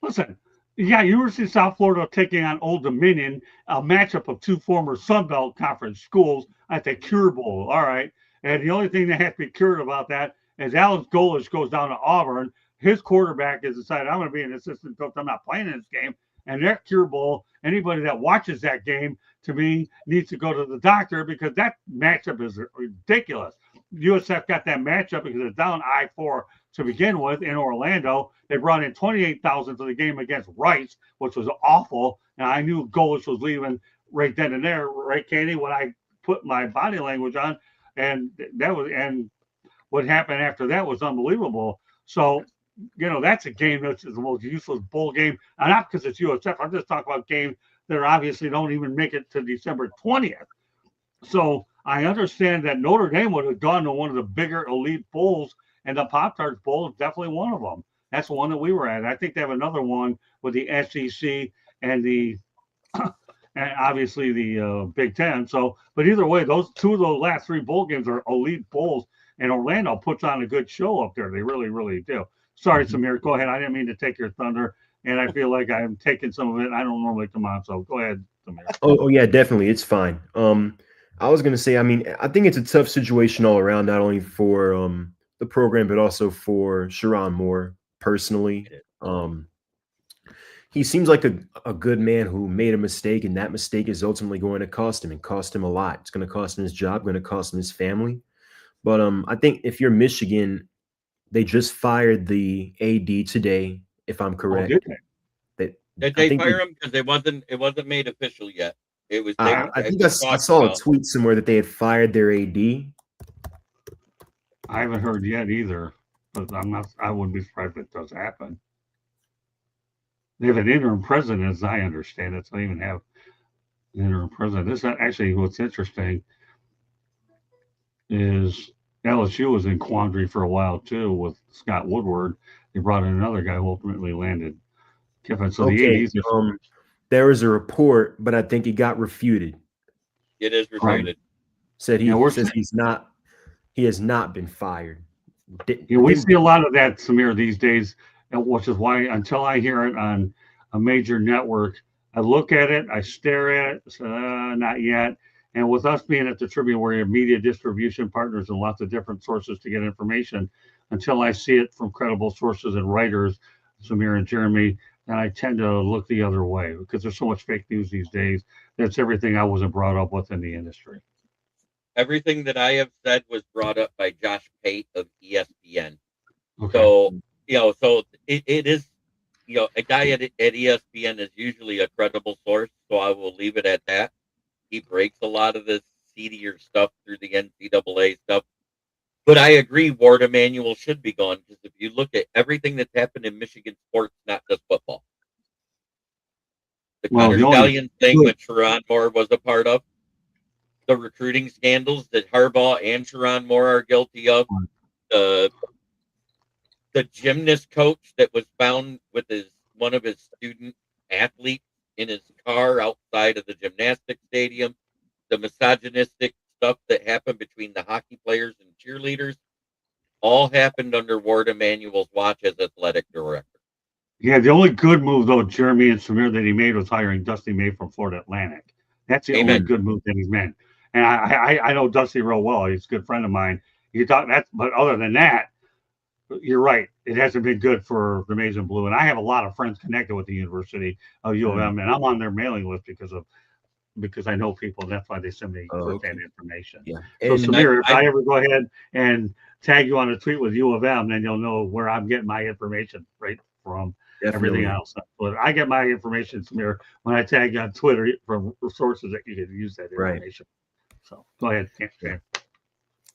S4: Listen, University of South Florida taking on Old Dominion, a matchup of 2 former Sun Belt Conference schools at the Cure Bowl. All right. And the only thing that has to be cured about that is Alex Golesh goes down to Auburn. His quarterback has decided, I'm going to be an assistant coach. I'm not playing in this game. And that Cure Bowl, anybody that watches that game, to me, needs to go to the doctor because that matchup is ridiculous. USF got that matchup because it's down I-4 to begin with in Orlando. They brought in 28,000 for the game against Rice, which was awful. And I knew Golesh was leaving right then and there, right, Candy, when I put my body language on. And what happened after that was unbelievable. So, that's a game that's the most useless bowl game. And not because it's USF. I'm just talking about games that obviously don't even make it to December 20th. So I understand that Notre Dame would have gone to one of the bigger elite bowls, and the Pop-Tarts Bowl is definitely one of them. That's the one that we were at. I think they have another one with the SEC and and obviously the Big Ten. So, but either way, those 2 of those last 3 bowl games are elite bowls, and Orlando puts on a good show up there. They really, really do. Sorry, Samir, go ahead. I didn't mean to take your thunder, and I feel like I'm taking some of it. I don't normally come on, so go ahead, Samir.
S2: Oh yeah, definitely. It's fine. I was going to say, I think it's a tough situation all around, not only for the program, but also for Sheronne Moore personally. he seems like a good man who made a mistake, and that mistake is ultimately going to cost him and cost him a lot. It's going to cost him his job, going to cost him his family. But I think if you're Michigan, they just fired the AD today, if I'm
S4: Oh,
S2: correct.
S4: did they?
S3: Did
S2: I
S3: they
S2: think
S3: fire him? Because it wasn't made official yet. It was. They,
S2: I think
S3: was
S2: I
S3: talked
S2: saw a
S3: about.
S2: tweet somewhere that they had fired their AD.
S4: I haven't heard yet either, but I wouldn't be surprised if it does happen. They have an interim president, as I understand it. So they even have an interim president. This actually, what's interesting is LSU was in quandary for a while too with Scott Woodward. They brought in another guy who ultimately landed Kiffin. So the
S2: Okay,
S4: ADs are
S2: there was a report, but I think it got refuted.
S3: It is refuted.
S2: Said
S4: Yeah, we're
S2: says he has not been fired.
S4: Yeah, we see a lot of that, Samir, these days, which is why until I hear it on a major network, I look at it, I stare at it, not yet. And with us being at the Tribune, where you have media distribution partners and lots of different sources to get information, until I see it from credible sources and writers, Samir and Jeremy, then I tend to look the other way because there's so much fake news these days. That's everything I wasn't brought up with in the industry.
S3: Everything that I have said was brought up by Josh Pate of ESPN.
S4: Okay.
S3: So it is, a guy at ESPN is usually a credible source. So I will leave it at that. He breaks a lot of the seedier stuff through the NCAA stuff. But I agree, Ward Emanuel should be gone because if you look at everything that's happened in Michigan sports, not just football, the Connor Stallion thing that Sheronne Moore was a part of, the recruiting scandals that Harbaugh and Sheronne Moore are guilty of, the gymnast coach that was found with one of his student athletes in his car outside of the gymnastics stadium, the misogynistic stuff that happened between the hockey players and cheerleaders, all happened under Ward Emanuel's watch as athletic director.
S4: Yeah, the only good move, though, Jeremy and Samir, that he made was hiring Dusty May from Florida Atlantic. That's the only good move that he's made. And I know Dusty real well. He's a good friend of mine. But other than that, you're right. It hasn't been good for the Maize and Blue. And I have a lot of friends connected with the University of U of M, and I'm on their mailing list because I know people. And that's why they send me that information.
S2: Yeah.
S4: So Samir, if I ever go ahead and tag you on a tweet with U of M, then you'll know where I'm getting my information right from. Everything else. But I get my information, Samir, when I tag you on Twitter from sources that you can use that information. Right. So go ahead.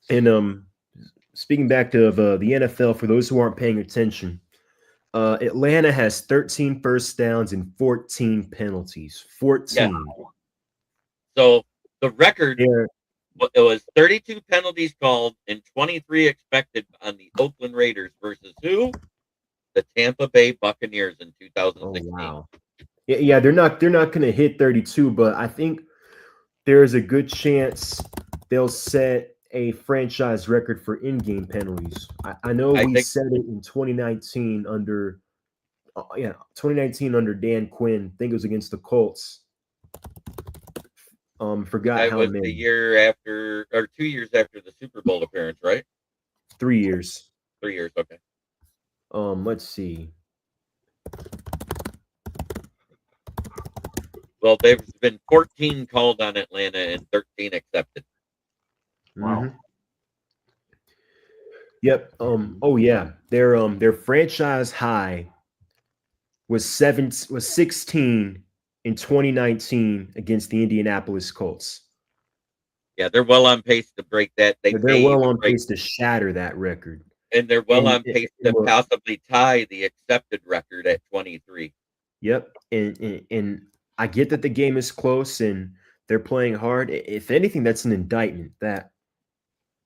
S2: And speaking back to the NFL, for those who aren't paying attention, Atlanta has 13 first downs and 14 penalties. 14.
S3: Yeah. So the record, it was 32 penalties called and 23 expected on the Oakland Raiders versus who? The Tampa Bay Buccaneers in 2016.
S2: Oh, wow. Yeah, they're not going to hit 32, but I think there's a good chance they'll set a franchise record for in-game penalties. I know we said it in 2019 under 2019 under Dan Quinn. I think it was against the Colts. Forgot
S3: that
S2: how
S3: was
S2: many.
S3: The year after, or 2 years after the Super Bowl appearance, right?
S2: 3 years.
S3: 3 years, okay.
S2: Let's see.
S3: Well, there's been 14 called on Atlanta and 13 accepted.
S4: Wow.
S2: Mm-hmm. Yep. Oh yeah. Their franchise high was 16 in 2019 against the Indianapolis Colts.
S3: Yeah, they're well on pace to break that.
S2: They're well on pace to shatter that record.
S3: And they're well on pace to possibly tie the accepted record at 23.
S2: Yep. And I get that the game is close and they're playing hard. If anything, that's an indictment that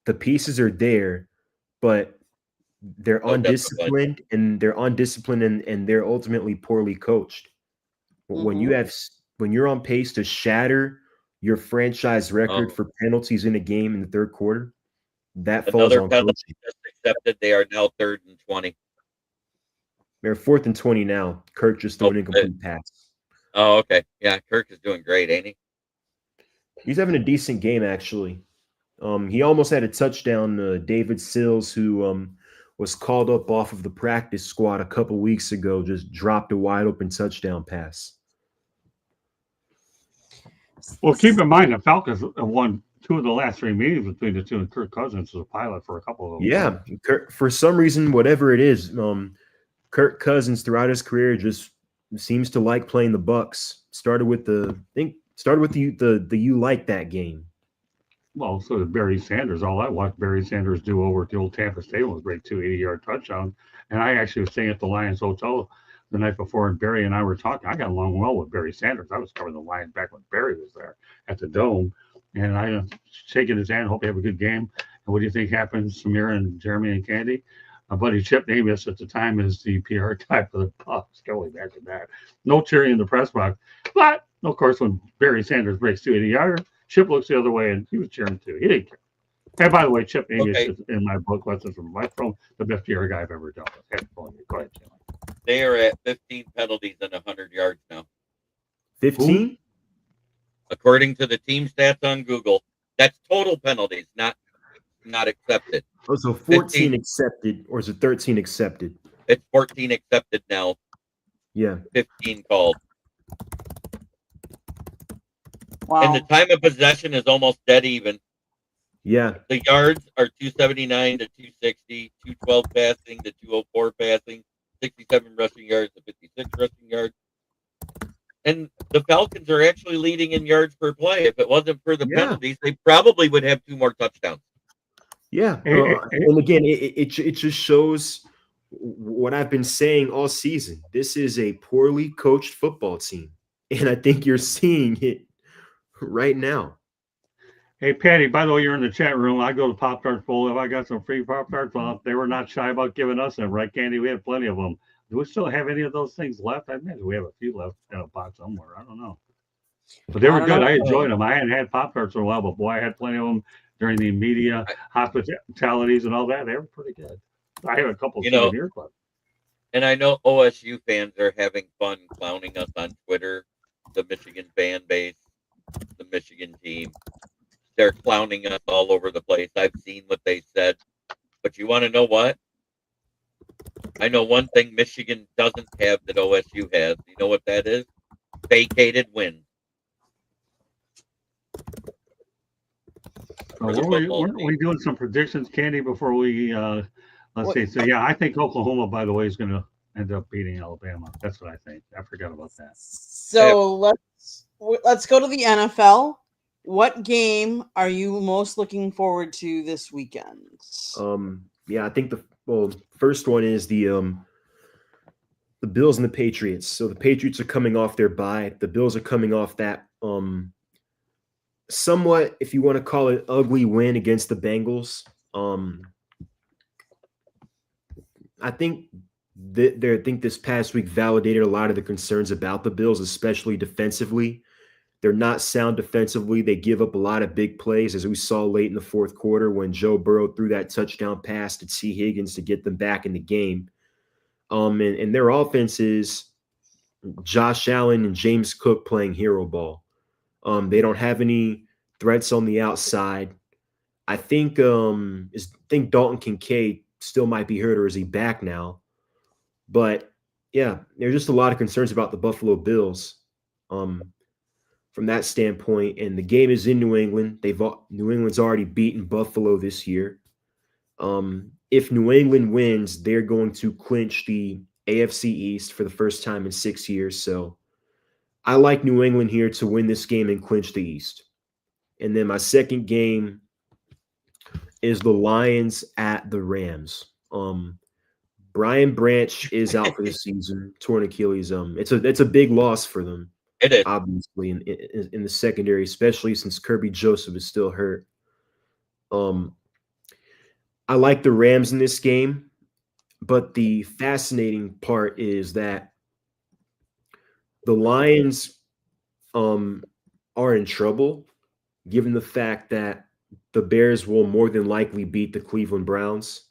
S2: the pieces are there, but they're undisciplined and they're ultimately poorly coached. When you're on pace to shatter your franchise record for penalties in a game in the third quarter, that falls on coaching.
S3: Just accepted. They are now 3rd and 20.
S2: They're 4th and 20 now. Kirk just threw an incomplete pass.
S3: Oh, okay. Yeah, Kirk is doing great, ain't he?
S2: He's having a decent game, actually. He almost had a touchdown. David Sills, who was called up off of the practice squad a couple weeks ago, just dropped a wide open touchdown pass.
S4: Well, keep in mind the Falcons have won 2 of the last 3 meetings between the two, and Kirk Cousins was a pilot for a couple of them.
S2: Yeah, for some reason, whatever it is, Kirk Cousins throughout his career just seems to like playing the Bucks. Started with the you like that game.
S4: Well, so did Barry Sanders. All I watched Barry Sanders do over at the old Tampa Stadium was break 2 80-yard touchdowns. And I actually was staying at the Lions Hotel the night before, and Barry and I were talking. I got along well with Barry Sanders. I was covering the Lions back when Barry was there at the Dome. And I was shaking his hand, hope you have a good game. And what do you think happens, Samira and Jeremy and Candy? My buddy Chip Davis at the time is the PR guy for the Bucks. Going back to that. No cheering in the press box. But, of course, when Barry Sanders breaks 2 80-yarder, Chip looks the other way, and he was cheering too. He didn't care. And by the way, Chip Davis is in my book, Lessons from Life, from the best PR guy I've ever dealt with. Go ahead, Jim.
S3: They are at 15 penalties and 100 yards now.
S2: 15?
S3: According to the team stats on Google, that's total penalties, not accepted.
S2: Oh, so 14
S3: 15.
S2: accepted, or is it 13 accepted?
S3: It's 14 accepted now.
S2: Yeah.
S3: 15 called.
S1: Wow.
S3: And the time of possession is almost dead even.
S2: Yeah.
S3: The yards are 279 to 260, 212 passing to 204 passing, 67 rushing yards to 56 rushing yards. And the Falcons are actually leading in yards per play. If it wasn't for the penalties, they probably would have 2 more touchdowns.
S2: Yeah. And again, it just shows what I've been saying all season. This is a poorly coached football team. And I think you're seeing it right now.
S4: Hey, Patty, by the way, you're in the chat room. I go to Pop-Tarts Bowl. If I got some free Pop-Tarts, they were not shy about giving us them, right, Candy? We had plenty of them. Do we still have any of those things left? I imagine we have a few left in a box somewhere. I don't know. But they were good. I enjoyed them. I hadn't had Pop-Tarts in a while, but boy, I had plenty of them during the media hospitalities and all that. They were pretty good. I had a couple of souvenir clubs.
S3: And I know OSU fans are having fun clowning us on Twitter, the Michigan fan base, the Michigan team. They're clowning us all over the place. I've seen what they said. But you want to know what? I know one thing Michigan doesn't have that OSU has. You know what that is? Vacated wins.
S4: Weren't we doing some predictions, Candy, before we let's see. So yeah, I think Oklahoma, by the way, is going to end up beating Alabama. That's what I think. I forgot about that.
S1: So let's go to the NFL. What game are you most looking forward to this weekend?
S2: Yeah, I think the first one is the Bills and the Patriots. So the Patriots are coming off their bye. The Bills are coming off that somewhat, if you want to call it, ugly win against the Bengals. I think this past week validated a lot of the concerns about the Bills, especially defensively. They're not sound defensively. They give up a lot of big plays, as we saw late in the fourth quarter when Joe Burrow threw that touchdown pass to T. Higgins to get them back in the game. And their offense is Josh Allen and James Cook playing hero ball. They don't have any threats on the outside. I think Dalton Kincaid still might be hurt, or is he back now? But yeah, there's just a lot of concerns about the Buffalo Bills from that standpoint. And the game is in New England. New England's already beaten Buffalo this year. If New England wins, they're going to clinch the AFC East for the first time in 6 years. So I like New England here to win this game and clinch the East. And then my second game is the Lions at the Rams. Brian Branch is out for the season, torn Achilles. It's a big loss for them.
S3: It is,
S2: obviously, in the secondary, especially since Kirby Joseph is still hurt. I like the Rams in this game, but the fascinating part is that the Lions are in trouble, given the fact that the Bears will more than likely beat the Cleveland Browns.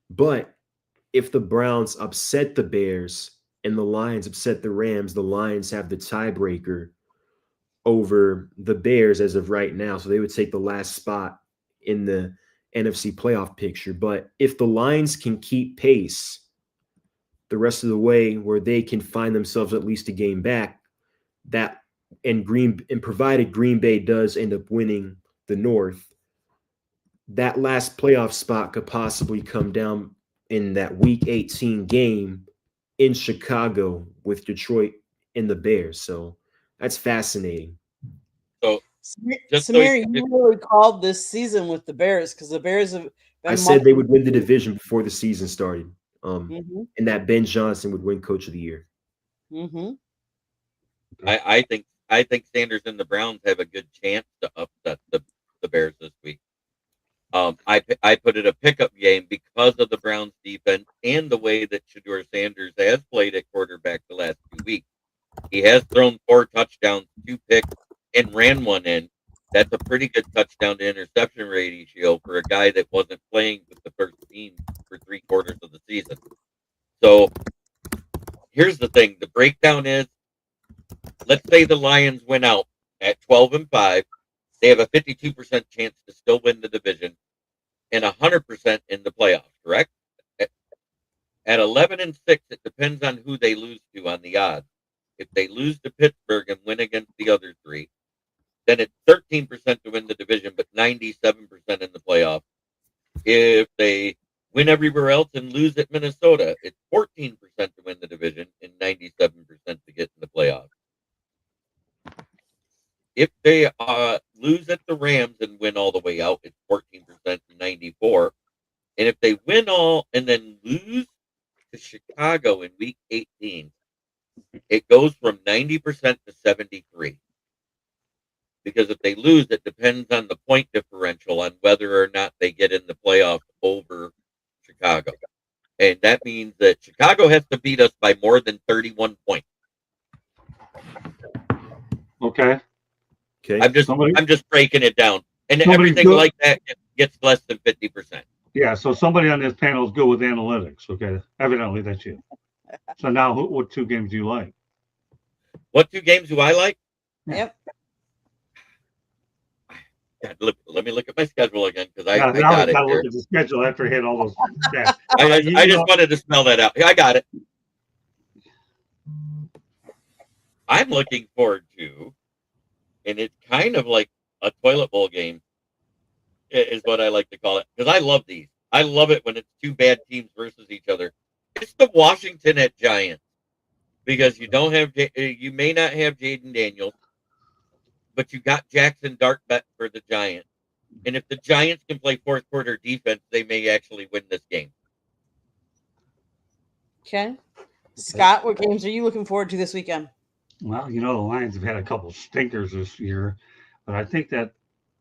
S2: But if the Browns upset the Bears and the Lions upset the Rams, the Lions have the tiebreaker over the Bears as of right now. So they would take the last spot in the NFC playoff picture. But if the Lions can keep pace the rest of the way, where they can find themselves at least a game back, that and provided Green Bay does end up winning the North, that last playoff spot could possibly come down in that Week 18 game in Chicago with Detroit and the Bears. So that's fascinating.
S3: So just so
S1: Samir, you really called this season with the Bears because the Bears have been.
S2: I said they would win the division before the season started, and that Ben Johnson would win Coach of the Year.
S3: I think Sanders and the Browns have a good chance to upset the Bears this week. I put it a pickup game because of the Browns defense and the way that Shedeur Sanders has played at quarterback the last 2 weeks. He has thrown 4 touchdowns, 2 picks, and ran one in. That's a pretty good touchdown to interception ratio for a guy that wasn't playing with the first team for 3/4 of the season. So here's the thing. The breakdown is, let's say the Lions win out at 12-5. They have a 52% chance to still win the division and 100% in the playoffs, correct? At 11-6, it depends on who they lose to on the odds. If they lose to Pittsburgh and win against the other 3, then it's 13% to win the division, but 97% in the playoffs. If they win everywhere else and lose at Minnesota, it's 14% to win the division and 97% to get in the playoffs. If they lose at the Rams and win all the way out, it's 14% and 94%. And if they win all and then lose to Chicago in Week 18, it goes from 90% to 73%. Because if they lose, it depends on the point differential on whether or not they get in the playoffs over Chicago. And that means that Chicago has to beat us by more than 31 points.
S4: Okay.
S3: I'm just breaking it down. And everything like that gets less than 50%.
S4: Yeah, so somebody on this panel is good with analytics. Okay. Evidently that's you. So now what 2 games do you like?
S3: What 2 games do I like?
S1: Yep.
S3: God, let me look at my schedule again because I
S4: got
S3: got it.
S4: Gotta look at the schedule after I hit all those. Yeah.
S3: I just wanted to spell that out. I got it. I'm looking forward to, and it's kind of like a toilet bowl game, is what I like to call it, because I love these. I love it when it's 2 bad teams versus each other. It's the Washington at Giants, because you may not have Jaden Daniels, but you got Jackson Darkbet for the Giants. And if the Giants can play 4th quarter defense, they may actually win this game.
S1: Okay. Scott, what games are you looking forward to this weekend?
S4: Well, the Lions have had a couple stinkers this year, but I think that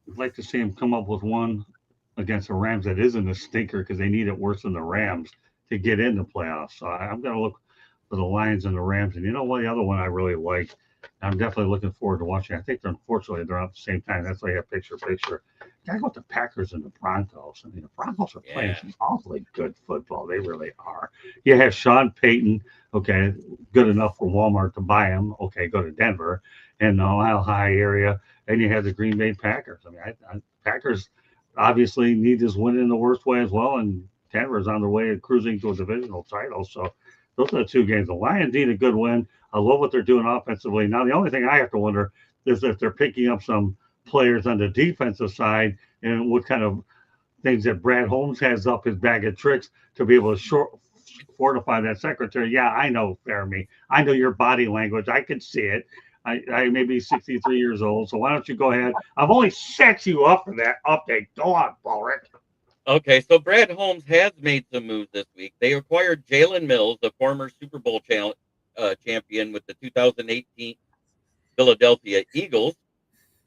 S4: I'd like to see them come up with one against the Rams that isn't a stinker because they need it worse than the Rams to get in the playoffs. So I'm going to look for the Lions and the Rams. And you know what? The other one I really like, I'm definitely looking forward to watching. I think unfortunately they're at the same time. That's why I have picture. Gotta go with the Packers and the Broncos. I mean, the Broncos are playing some awfully good football. They really are. You have Sean Payton, okay, good enough for Walmart to buy him. Okay, go to Denver and the Mile High area, and you have the Green Bay Packers. I mean, Packers obviously need this win in the worst way as well, and Denver's on their way of cruising to a divisional title. So those are the 2 games. The Lions need a good win. I love what they're doing offensively. Now, the only thing I have to wonder is if they're picking up some players on the defensive side and what kind of things that Brad Holmes has up his bag of tricks to be able to fortify that secretary. Yeah, I know, Fermi. I know your body language. I can see it. I may be 63 years old, so why don't you go ahead? I've only set you up for that update. Go on, Ulrich.
S3: Okay, so Brad Holmes has made some moves this week. They acquired Jalen Mills, a former Super Bowl champion with the 2018 Philadelphia Eagles,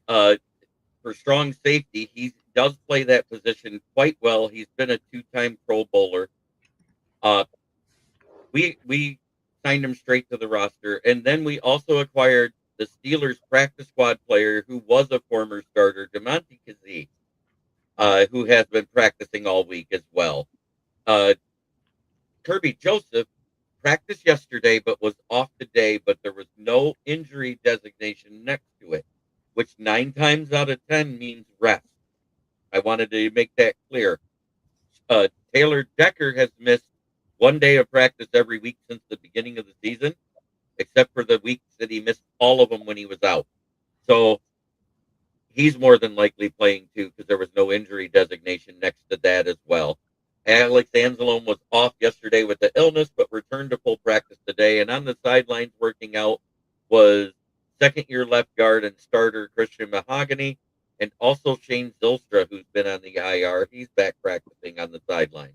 S3: for strong safety. He does play that position quite well. He's been a 2-time Pro Bowler. We signed him straight to the roster, and then we also acquired the Steelers practice squad player who was a former starter, DeMonte Kazee, who has been practicing all week as well. Kirby Joseph practiced yesterday but was off today, but there was no injury designation next to it, which 9 times out of 10 means rest. I wanted to make that clear. Taylor Decker has missed 1 day of practice every week since the beginning of the season, except for the weeks that he missed all of them when he was out. So he's more than likely playing too, because there was no injury designation next to that as well. Alex Anzalone was off yesterday with the illness, but returned to full practice today. And on the sidelines working out was second-year left guard and starter Christian Mahogany, and also Shane Zylstra, who's been on the IR. He's back practicing on the sideline.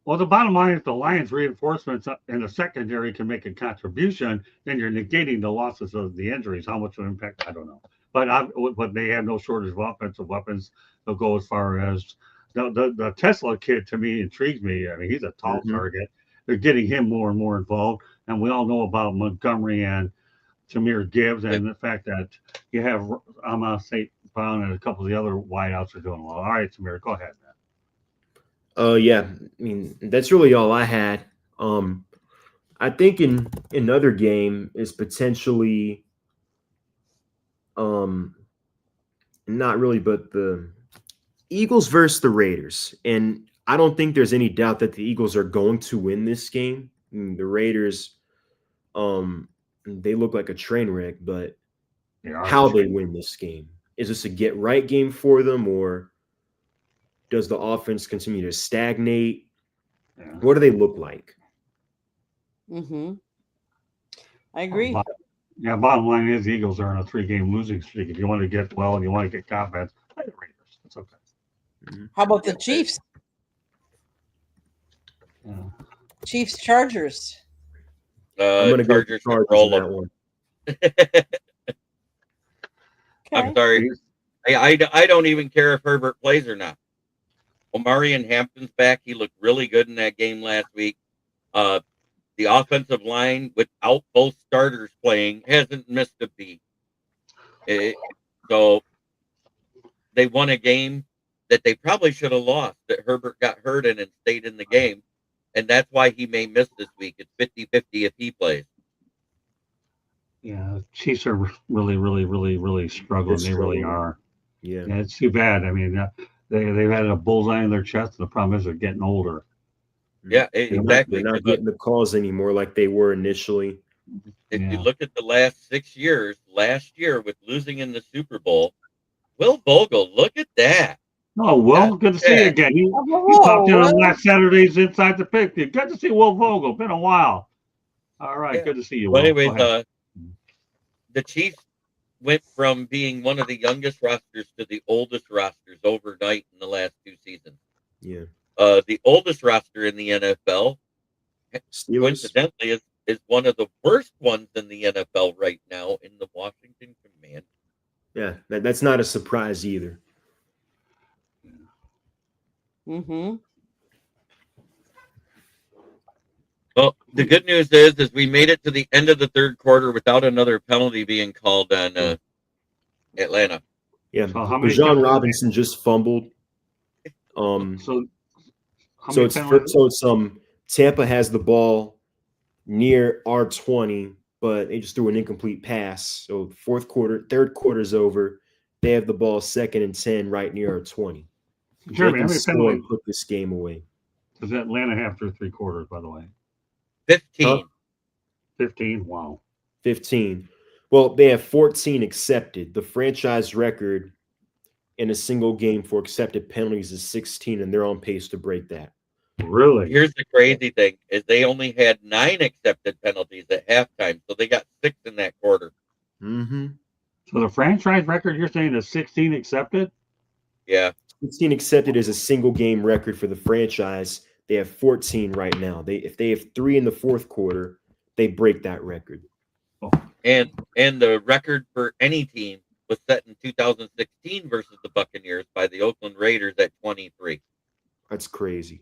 S4: Well, the bottom line is the Lions' reinforcements in the secondary can make a contribution, then you're negating the losses of the injuries. How much of an impact, I don't know. But they have no shortage of offensive weapons. They'll go as far as the Tesla kid, to me, intrigues me. I mean, he's a tall target. They're getting him more and more involved. And we all know about Montgomery and Jahmyr Gibbs and the fact that you have St. Brown and a couple of the other wideouts are doing well. All right, Jahmyr, go ahead, man.
S2: Yeah, I mean, that's really all I had. I think in another game is potentially not really, but the Eagles versus the Raiders. And I don't think there's any doubt that the Eagles are going to win this game. I mean, the Raiders, they look like a train wreck, but how they win this game. Is this a get right game for them, or does the offense continue to stagnate?
S4: Yeah.
S2: What do they look like?
S1: I agree.
S4: Bottom line is the Eagles are on a 3-game losing streak. If you want to get well and you want to get confidence, play the Raiders. It's okay.
S1: How about the Chiefs?
S4: Yeah.
S1: Chiefs Chargers.
S2: I'm going to go Chargers roll on that one.
S3: I'm sorry. I don't even care if Herbert plays or not. Omarion Hampton's back. He looked really good in that game last week. The offensive line, without both starters playing, hasn't missed a beat. So they won a game that they probably should have lost, that Herbert got hurt in and stayed in the game. And that's why he may miss this week. It's 50-50 if he plays.
S4: Yeah, the Chiefs are really, really, really, really struggling. They really are.
S2: Yeah,
S4: it's too bad. I mean, they've had a bullseye in their chest. The problem is they're getting older.
S3: Yeah, exactly.
S2: They're not getting the calls anymore like they were initially.
S3: If you look at the last 6 years, last year with losing in the Super Bowl, Will Vogel, look at that.
S4: Oh, Will, good to see you again. He popped in on last Saturday's Inside the Picture. Good to see Will Vogel. Been a while. All right, good to see you, Will.
S3: Well, anyways, the Chiefs went from being one of the youngest rosters to the oldest rosters overnight in the last 2 seasons.
S2: Yeah.
S3: The oldest roster in the NFL, coincidentally, is one of the worst ones in the NFL right now in the Washington Commanders.
S2: Yeah, that's not a surprise either.
S3: Well, the good news is we made it to the end of the third quarter without another penalty being called on Atlanta.
S2: Yeah, so John Robinson just fumbled. So it's Tampa has the ball near R20, but they just threw an incomplete pass. So third quarter's over. They have the ball 2nd and 10 right near R20.
S4: Jeremy, how many penalties
S2: put this game away?
S4: Does Atlanta have through 3 quarters, by the way?
S3: 15.
S4: 15, wow.
S2: 15. Well, they have 14 accepted. The franchise record in a single game for accepted penalties is 16, and they're on pace to break that.
S4: Really?
S3: Here's the crazy thing, is they only had 9 accepted penalties at halftime, so they got 6 in that quarter.
S4: So the franchise record, you're saying, is 16 accepted?
S3: Yeah.
S2: 16 accepted is a single game record for the franchise. They have 14 right now. If they have 3 in the fourth quarter, they break that record.
S3: And the record for any team was set in 2016 versus the Buccaneers by the Oakland Raiders at 23.
S2: That's crazy.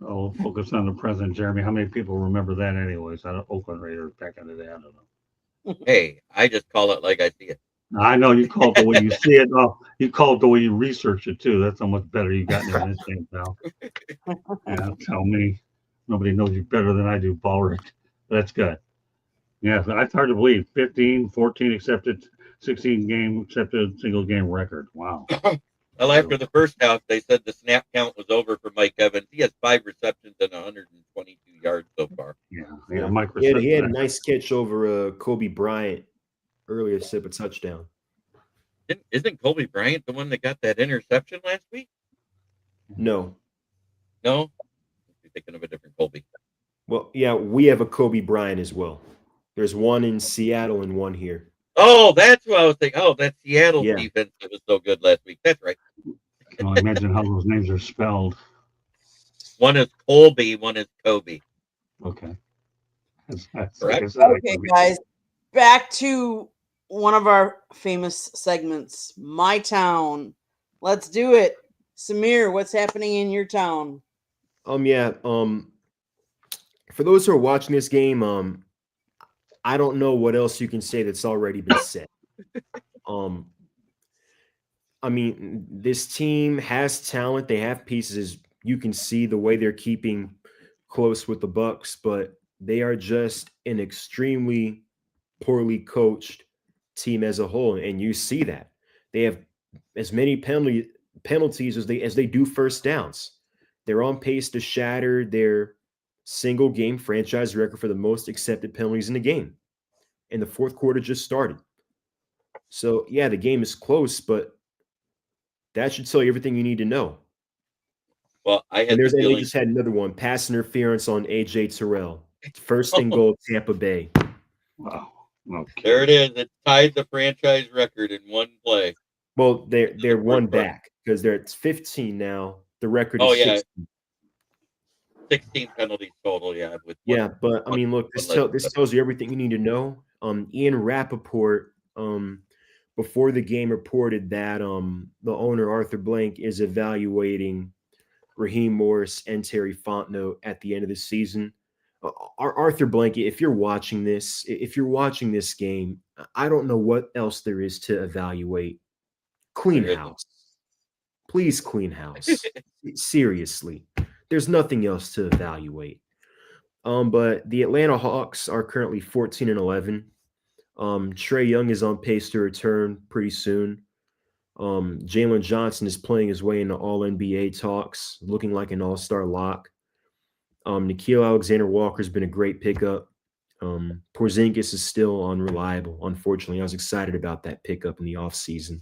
S4: Oh, focus on the present, Jeremy. How many people remember that anyways? Oakland Raiders back in the day, I don't know.
S3: Hey, I just call it like I see it.
S4: I know you call it the way you see it. No, you call it the way you research it too. That's how much better you got in this game now. Yeah, tell me. Nobody knows you better than I do, Ballrick. That's good. Yeah, it's hard to believe. 15, 14 accepted, 16 game accepted, single game record. Wow.
S3: Well, after the first half, they said the snap count was over for Mike Evans. He has 5 receptions and 122 yards so far.
S4: Yeah, Mike
S2: he had a nice catch over Kobe Bryant earlier to sip a touchdown.
S3: Isn't Kobe Bryant the one that got that interception last week?
S2: No.
S3: No? You're thinking of a different Kobe.
S2: Well, yeah, we have a Kobe Bryant as well. There's one in Seattle and one here.
S3: Oh, that's what I was thinking. Oh, that Seattle
S2: Yeah.
S3: defense that was so good last week. That's right.
S4: Can I imagine how those names are spelled?
S3: One is Colby, one is Kobe.
S4: Okay.
S3: Correct.
S1: Okay, guys, back to one of our famous segments, My Town. Let's do it. Samir, what's happening in your town?
S2: Yeah. For those who are watching this game, I don't know what else you can say that's already been said. I mean, this team has talent. They have pieces. You can see the way they're keeping close with the Bucks, but they are just an extremely poorly coached team as a whole, and you see that. They have as many penalties as they do first downs. They're on pace to shatter their single game franchise record for the most accepted penalties in the game. And the fourth quarter just started. So, yeah, the game is close, but that should tell you everything you need to know.
S3: Well, I had
S2: And they
S3: feeling.
S2: just had another one, pass interference on AJ Terrell. First and goal, Tampa Bay.
S4: Wow. Okay.
S3: There it is. It tied the franchise record in one play.
S2: Well, they're one back because they're at 15 now. The record is 16.
S3: 16 penalties total, yeah.
S2: But I mean, look, this tells you everything you need to know. Ian Rappaport, before the game, reported that the owner Arthur Blank is evaluating Raheem Morris and Terry Fontenot at the end of the season. Arthur Blank, if you're watching this game, I don't know what else there is to evaluate. Clean house. Please clean house. Seriously. There's nothing else to evaluate. But the Atlanta Hawks are currently 14-11. Trae Young is on pace to return pretty soon. Jalen Johnson is playing his way into All-NBA talks, looking like an all-star lock. Nickeil Alexander-Walker's been a great pickup. Porzingis is still unreliable, unfortunately. I was excited about that pickup in the offseason.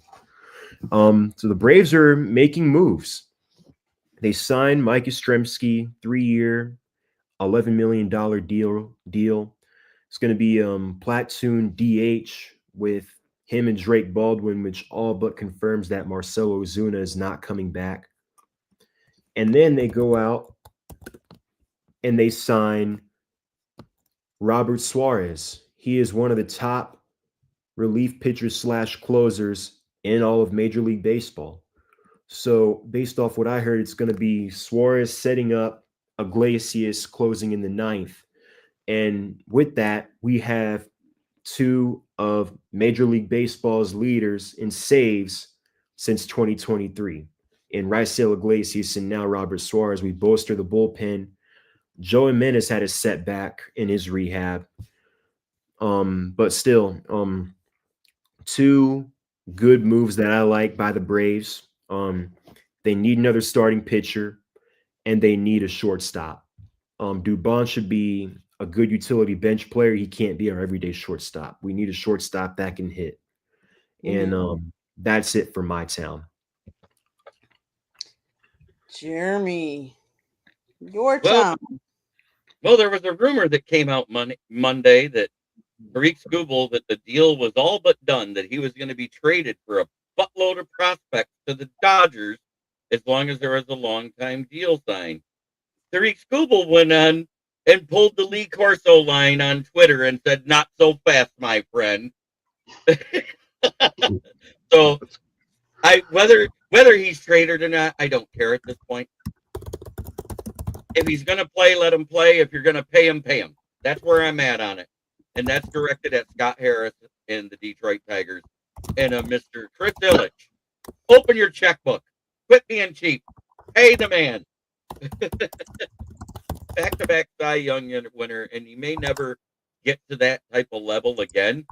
S2: So the Braves are making moves. They signed Mike Yastrzemski, 3-year, $11 million deal. It's going to be platoon DH with him and Drake Baldwin, which all but confirms that Marcelo Ozuna is not coming back. And then they go out and they sign Robert Suarez. He is one of the top relief pitchers / closers in all of Major League Baseball. So based off what I heard, it's going to be Suarez setting up Iglesias closing in the 9th. And with that, we have two of Major League Baseball's leaders in saves since 2023. In Raisel Iglesias and now Robert Suarez, we bolster the bullpen. Joey Menes had a setback in his rehab. But still, two good moves that I like by the Braves. They need another starting pitcher, and they need a shortstop. Dubon should be a good utility bench player. He can't be our everyday shortstop. We need a shortstop that can hit. And that's it for my town.
S1: Jeremy, your town.
S3: Well, there was a rumor that came out Monday that Tariq Skubal, that the deal was all but done, that he was going to be traded for a buttload of prospects to the Dodgers as long as there was a long-time deal signed. Tariq Skubal went on and pulled the Lee Corso line on Twitter and said, "Not so fast, my friend." So, whether he's traded or not, I don't care at this point. If he's going to play, let him play. If you're going to pay him, pay him. That's where I'm at on it. And that's directed at Scott Harris and the Detroit Tigers and Mr. Chris Illich. Open your checkbook. Quit being cheap. Pay the man. Back-to-back Cy Young winner, and he may never get to that type of level again.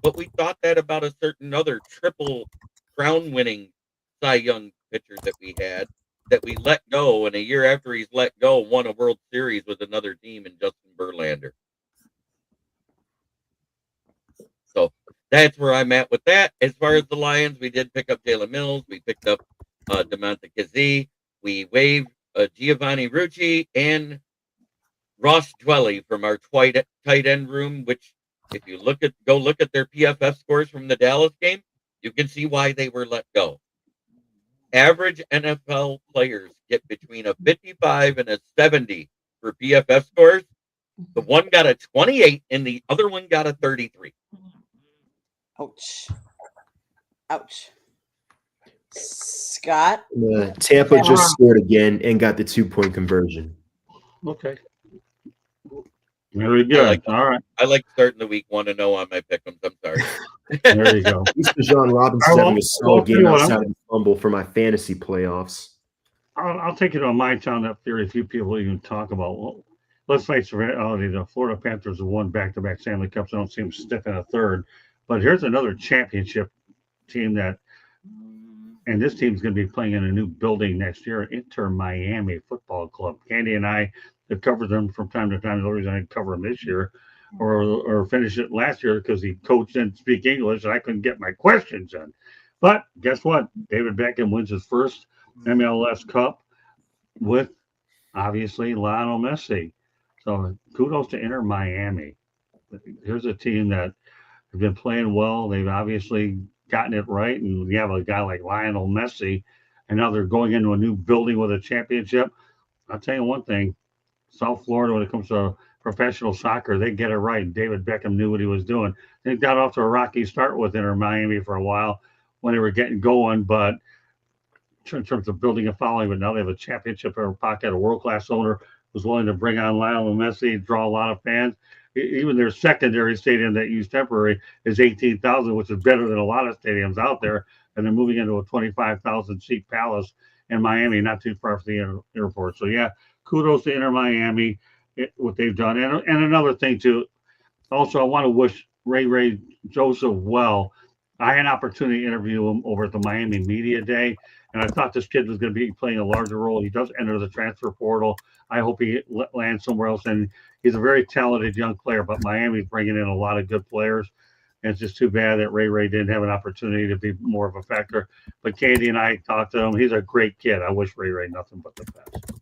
S3: But we thought that about a certain other triple crown-winning Cy Young pitcher that we had that we let go, and a year after he's let go, won a World Series with another team in Justin Verlander. So that's where I'm at with that. As far as the Lions, we did pick up Jalen Mills. We picked up DeMonte Kazee. We waived Giovanni Rucci and Ross Dwelly from our tight end room, which if you go look at their PFF scores from the Dallas game, you can see why they were let go. Average NFL players get between a 55 and a 70 for PFF scores. The one got a 28 and the other one got a 33.
S1: Ouch. Ouch. Scott?
S2: Tampa just scored again and got the 2-point conversion.
S4: Okay. Very good. All right.
S3: I like starting the week 1-0 on my pick'ems. I'm sorry.
S4: There you go.
S2: John Robinson having a slow game outside of the fumble for my fantasy playoffs.
S4: I'll take it on my town that theory. Few people even talk about. Well, let's face the reality: the Florida Panthers have won back-to-back Stanley Cups. I don't see them stiff in a third. But here's another championship team and this team's going to be playing in a new building next year, Inter Miami Football Club. Candy and I have covered them from time to time. The reason I didn't cover them this year or finish it last year because the coach didn't speak English and I couldn't get my questions in. But guess what? David Beckham wins his first MLS Cup with, obviously, Lionel Messi. So kudos to Inter Miami. Here's a team that have been playing well. They've obviously gotten it right. And you have a guy like Lionel Messi, and now they're going into a new building with a championship. I'll tell you one thing. South Florida, when it comes to professional soccer, they get it right. David Beckham knew what he was doing. They got off to a rocky start with Inter Miami for a while when they were getting going, but in terms of building a following, but now they have a championship in their pocket, a world-class owner who's willing to bring on Lionel Messi, draw a lot of fans. Even their secondary stadium that used temporary is 18,000, which is better than a lot of stadiums out there. And they're moving into a 25,000 seat Palace in Miami, not too far from the airport. So yeah, kudos to Inter Miami, what they've done. And another thing too, also I want to wish Ray Joseph well. I had an opportunity to interview him over at the Miami Media Day, and I thought this kid was going to be playing a larger role. He does enter the transfer portal. I hope he lands somewhere else. And he's a very talented young player, but Miami's bringing in a lot of good players. And it's just too bad that Ray didn't have an opportunity to be more of a factor. But Candy and I talked to him. He's a great kid. I wish Ray nothing but the best.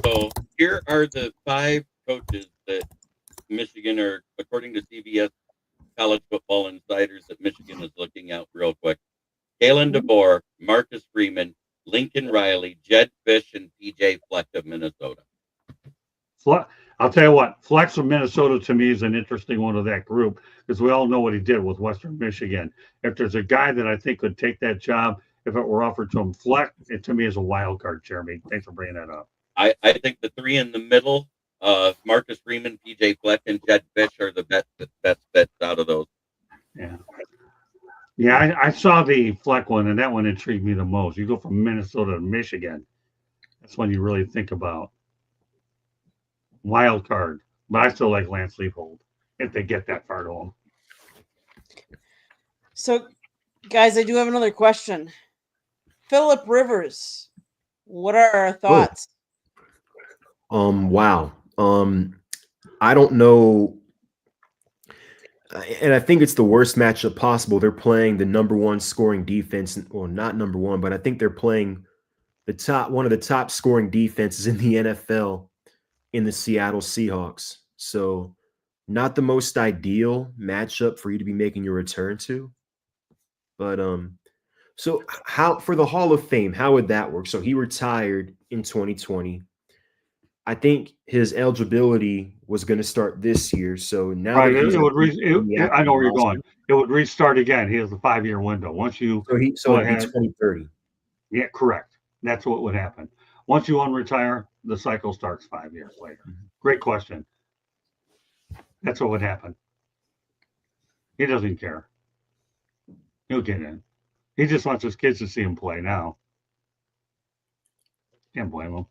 S3: So here are the 5 coaches that Michigan, or according to CBS College Football Insiders, that Michigan is looking out real quick. Kalen DeBoer, Marcus Freeman, Lincoln Riley, Jed Fish, and PJ Fleck of Minnesota.
S4: I'll tell you what, Flex of Minnesota to me is an interesting one of that group because we all know what he did with Western Michigan. If there's a guy that I think could take that job, if it were offered to him, Fleck, it to me is a wild card, Jeremy. Thanks for bringing that up.
S3: I think the 3 in the middle, Marcus Freeman, PJ Fleck, and Jed Fish are the best bets out of those.
S4: Yeah. Yeah, I saw the Fleck one, and that one intrigued me the most. You go from Minnesota to Michigan. That's when you really think about wild card. But I still like Lance Leipold if they get that far to him.
S1: So, guys, I do have another question. Phillip Rivers, what are our thoughts?
S2: Wow. I don't know. And I think it's the worst matchup possible. They're playing the number 1 scoring defense, or not number 1, but I think they're playing one of the top scoring defenses in the NFL in the Seattle Seahawks. So not the most ideal matchup for you to be making your return to. But so how, for the Hall of Fame, how would that work? So he retired in 2020. I think his eligibility was going to start this year. So now
S4: right, I know where you're going. It would restart again. He has a 5-year window. Once you
S2: so it'd be 2030.
S4: Yeah, correct. That's what would happen. Once you unretire, the cycle starts 5 years later. Mm-hmm. Great question. That's what would happen. He doesn't care. He'll get in. He just wants his kids to see him play now. Can't blame him.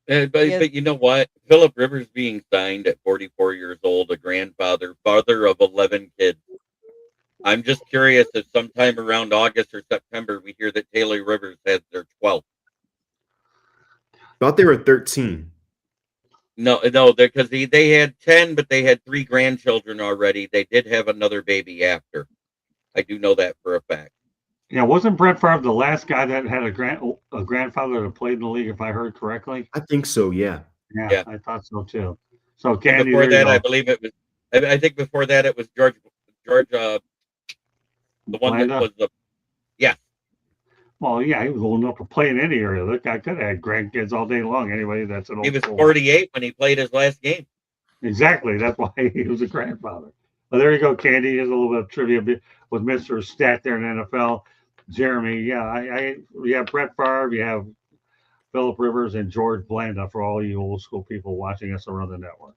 S3: But you know what? Phillip Rivers being signed at 44 years old, a grandfather, father of 11 kids. I'm just curious if sometime around August or September we hear that Taylor Rivers has their 12th.
S2: Thought they were 13.
S3: No, because they had 10, but they had 3 grandchildren already. They did have another baby after. I do know that for a fact.
S4: Yeah, wasn't Brett Favre the last guy that had a grandfather that played in the league, if I heard correctly?
S2: I think so, yeah.
S4: Yeah. I thought so too. So
S3: And
S4: Candy,
S3: before
S4: there you
S3: that, I
S4: go.
S3: believe it was. I think before that it was George, the one that
S4: Blanda?
S3: was the. Yeah,
S4: Well, yeah, he was old enough to play in any area. That guy could have had grandkids all day long. Anybody that's an old
S3: he was
S4: soul.
S3: 48 when he played his last game.
S4: Exactly. That's why he was a grandfather. Well, there you go, Candy. Here's a little bit of trivia with Mr. Stat there in the NFL. Jeremy, yeah, you have Brett Favre, you have Phillip Rivers, and George Blanda for all you old school people watching us around the network.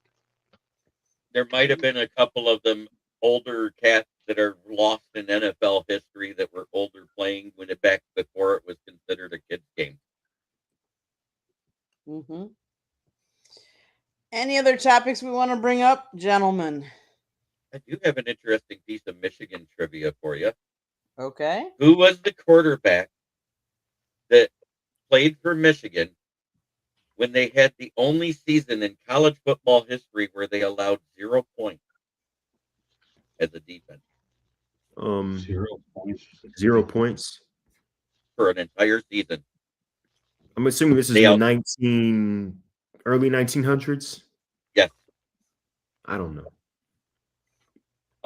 S3: There might have been a couple of them older cats that are lost in NFL history that were older playing when it back before it was considered a kid's game.
S1: Mm-hmm. Any other topics we want to bring up, gentlemen?
S3: I do have an interesting piece of Michigan trivia for you.
S1: Okay.
S3: Who was the quarterback that played for Michigan when they had the only season in college football history where they allowed 0 points as a defense?
S4: 0 points.
S2: 0 points.
S3: For an entire season.
S2: I'm assuming this is the early 1900s?
S3: Yes.
S2: I don't know.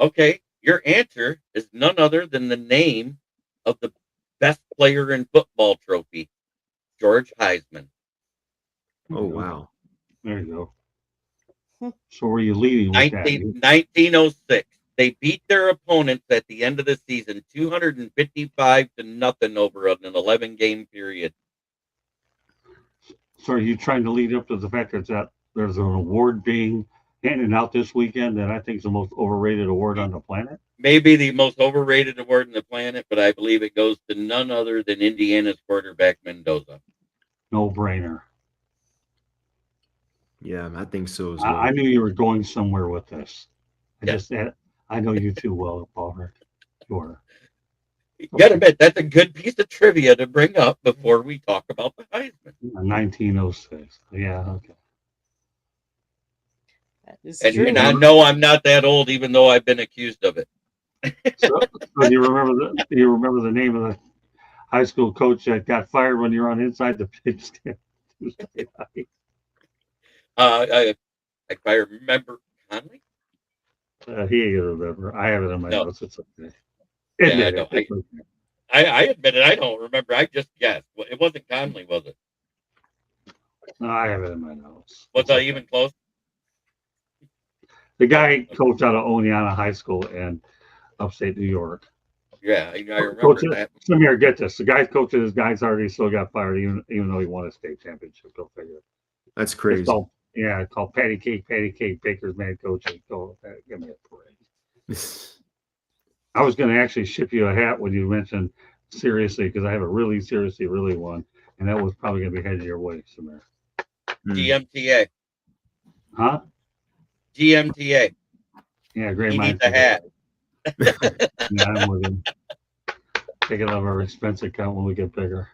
S3: Okay, your answer is none other than the name of the best player in football trophy, George Heisman.
S2: Oh, wow.
S4: There you go. So were you leading with
S3: 1906. They beat their opponents at the end of the season 255-0 over an 11-game period.
S4: So are you trying to lead up to the fact that there's an award being handed out this weekend that I think is the most overrated award on the planet?
S3: Maybe the most overrated award on the planet, but I believe it goes to none other than Indiana's quarterback, Mendoza.
S4: No brainer.
S2: Yeah, I think so as well.
S4: I knew you were going somewhere with this.
S3: Yes.
S4: I know you too well, Ballmer. Sure.
S3: You gotta admit, that's a good piece of trivia to bring up before we talk about the Heisman.
S4: 1906. Yeah, okay.
S1: That is
S3: true. And I know I'm not that old, even though I've been accused of it.
S4: So do you remember the name of the high school coach that got fired when you were on inside the pigskin?
S3: If I remember Conley?
S4: He ain't gonna remember. I have it in my notes. It's okay.
S3: I admit it. I don't remember. I just guessed. It wasn't Conley, was it?
S4: No, I have it in my notes.
S3: Was I even close?
S4: The guy coached out of Oneonta High School in upstate New York.
S3: Yeah, I remember that.
S4: Samir, get this. The guy coaching his guys already still got fired, even though he won a state championship. Go figure.
S2: That's crazy.
S4: It's called Patty Cake, Baker's Mad Coaching. Go, give me a parade. I was going to actually ship you a hat when you mentioned seriously, because I have a really one, and that was probably going to be headed your way, Samir.
S3: GMTA.
S4: Huh?
S3: GMTA.
S4: Yeah, great.
S3: He needs a hat.
S4: Yeah, I'm with him. Take it out of our expense account when we get bigger.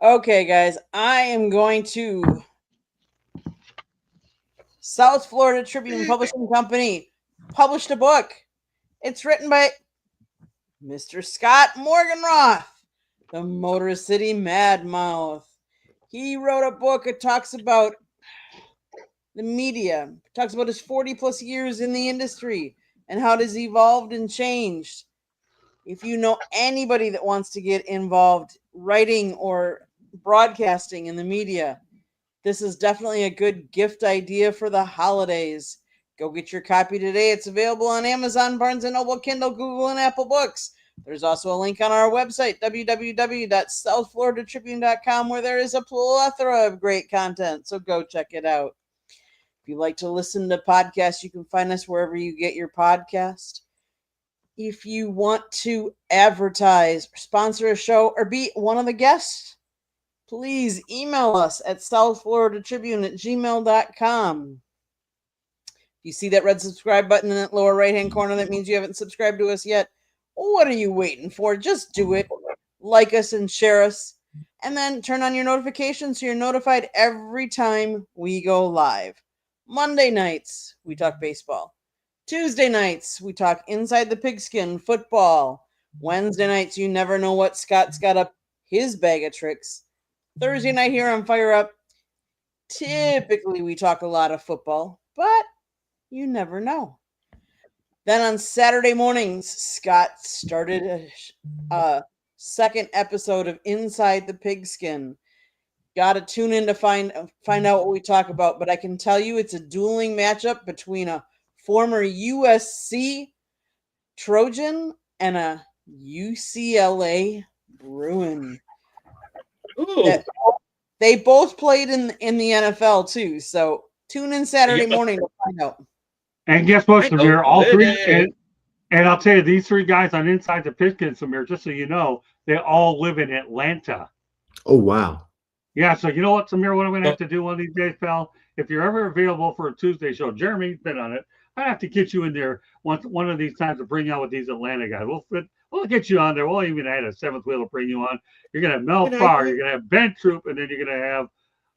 S1: Okay, guys, I am going to South Florida Tribune Publishing Company published a book. It's written by Mr. Scott Morganroth, the Motor City Madmouth. He wrote a book that talks about the media, talks about his 40 plus years in the industry and how it has evolved and changed. If you know anybody that wants to get involved writing or broadcasting in the media, this is definitely a good gift idea for the holidays. Go get your copy today. It's available on Amazon, Barnes & Noble, Kindle, Google, and Apple Books. There's also a link on our website, www.southfloridatribune.com, where there is a plethora of great content. So go check it out. If you like to listen to podcasts, you can find us wherever you get your podcast. If you want to advertise, sponsor a show, or be one of the guests, please email us at southfloridatribune@gmail.com. You see that red subscribe button in that lower right-hand corner? That means you haven't subscribed to us yet. What are you waiting for? Just do it. Like us and share us. And then turn on your notifications so you're notified every time we go live. Monday nights, we talk baseball. Tuesday nights, we talk Inside the Pigskin football. Wednesday nights, you never know what Scott's got up his bag of tricks. Thursday night here on Fire Up, typically we talk a lot of football, but you never know. Then on Saturday mornings, Scott started a second episode of Inside the Pigskin. Got to tune in to find out what we talk about, but I can tell you it's a dueling matchup between a former USC Trojan and a UCLA Bruin.
S3: Ooh.
S1: They both played in the NFL too, so tune in Saturday morning to find out.
S4: And guess what, Samir? All three,
S3: it
S4: and I'll tell you, these three guys on Inside the Pigskin, Samir, just so you know, they all live in Atlanta.
S2: Oh, wow.
S4: Yeah, so you know what, Samir, what I'm going to have to do one of these days, pal? If you're ever available for a Tuesday show, Jeremy's been on it. I have to get you in there one of these times to bring you on with these Atlanta guys. We'll get you on there. We'll even add a seventh wheel to bring you on. You're going to have Mel Farr, you're going to have Ben Troop, and then you're going to have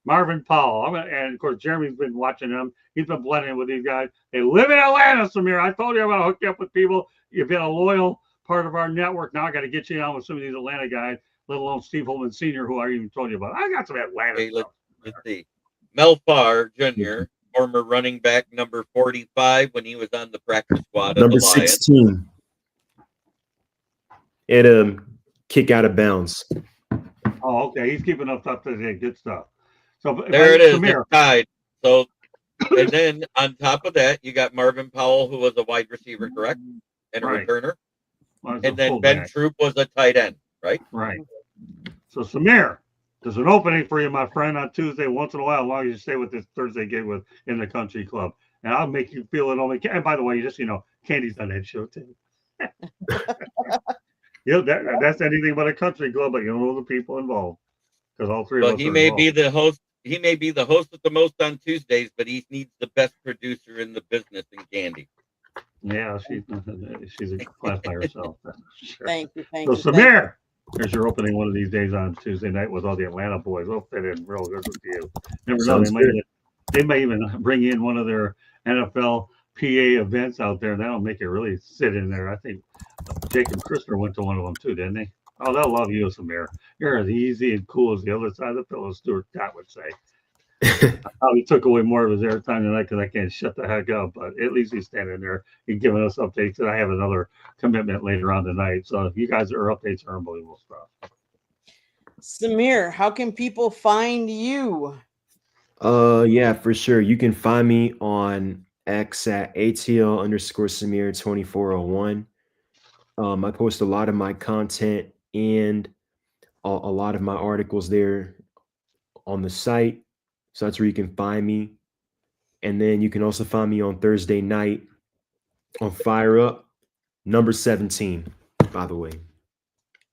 S4: Marvin Powell. And, of course, Jeremy's been watching them. He's been blending with these guys. They live in Atlanta, Samir. I told you I'm going to hook you up with people. You've been a loyal part of our network. Now I got to get you on with some of these Atlanta guys, let alone Steve Holman Sr., who I even told you about. I got some Atlanta stuff.
S3: Let's see. Mel Farr Jr., former running back number 45 when he was on the practice squad.
S2: Number
S3: of the Lions.
S2: 16. And kick out of bounds.
S4: Oh, okay. He's keeping up to date. Good stuff. So
S3: there it is.
S4: Samir.
S3: It's tied. So, and then on top of that, you got Marvin Powell, who was a wide receiver, correct? And a returner. And then Ben Troop was a tight end, right?
S4: Right. So, Samir, there's an opening for you, my friend, on Tuesday once in a while, as long as you stay with this Thursday gig in the country club. And I'll make you feel it only. And by the way, just, Candy's on that show, too. That's anything but a country club, but you don't know the people involved. Because all three of us
S3: he
S4: are
S3: may
S4: involved.
S3: be the host. He may be the host with the most on Tuesdays, but he needs the best producer in the business in Candy.
S4: Yeah, she's a class by herself. Sure.
S1: Thank you.
S4: So, Samir, here's your opening one of these days on Tuesday night with all the Atlanta boys. We'll fit in real good with you. Never know. They may even bring in one of their NFL PA events out there, and that'll make it really sit in there. I think Jacob Christner went to one of them too, didn't he? Oh, they'll love you, Samir. You're as easy and cool as the other side of the pillow, Stuart Scott would say. I probably took away more of his airtime tonight because I can't shut the heck up, but at least he's standing there and giving us updates. And I have another commitment later on tonight. So you guys are updates are unbelievable stuff.
S1: Samir, how can people find you?
S2: Yeah, for sure. You can find me on X at ATL_Samir2401. I post a lot of my content and a lot of my articles there on the site. So that's where you can find me. And then you can also find me on Thursday night on Fire Up, number 17, by the way.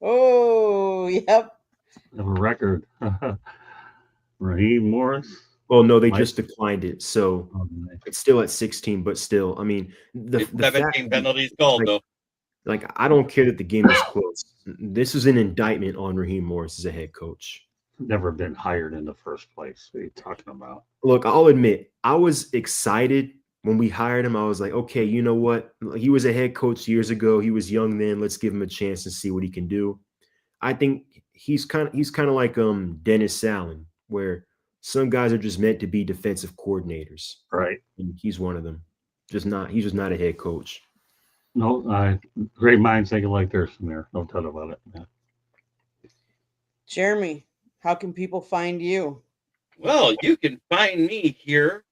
S1: Oh, yep.
S4: Have a record. Raheem Morris.
S2: Well, no, they just declined it. So it's still at 16, but still, I mean, the
S3: 17 penalties called, though.
S2: Like, I don't care that the game is close. This is an indictment on Raheem Morris as a head coach.
S4: Never been hired in the first place. What are you talking about?
S2: Look, I'll admit, I was excited when we hired him. I was like, okay, you know what? He was a head coach years ago. He was young then. Let's give him a chance and see what he can do. I think he's kind of like Dennis Allen, where some guys are just meant to be defensive coordinators.
S4: Right.
S2: And he's one of them. He's just not a head coach.
S4: No, great minds thinking like theirs, Samir. No doubt about it. Yeah.
S1: Jeremy, how can people find you?
S3: Well, you can find me here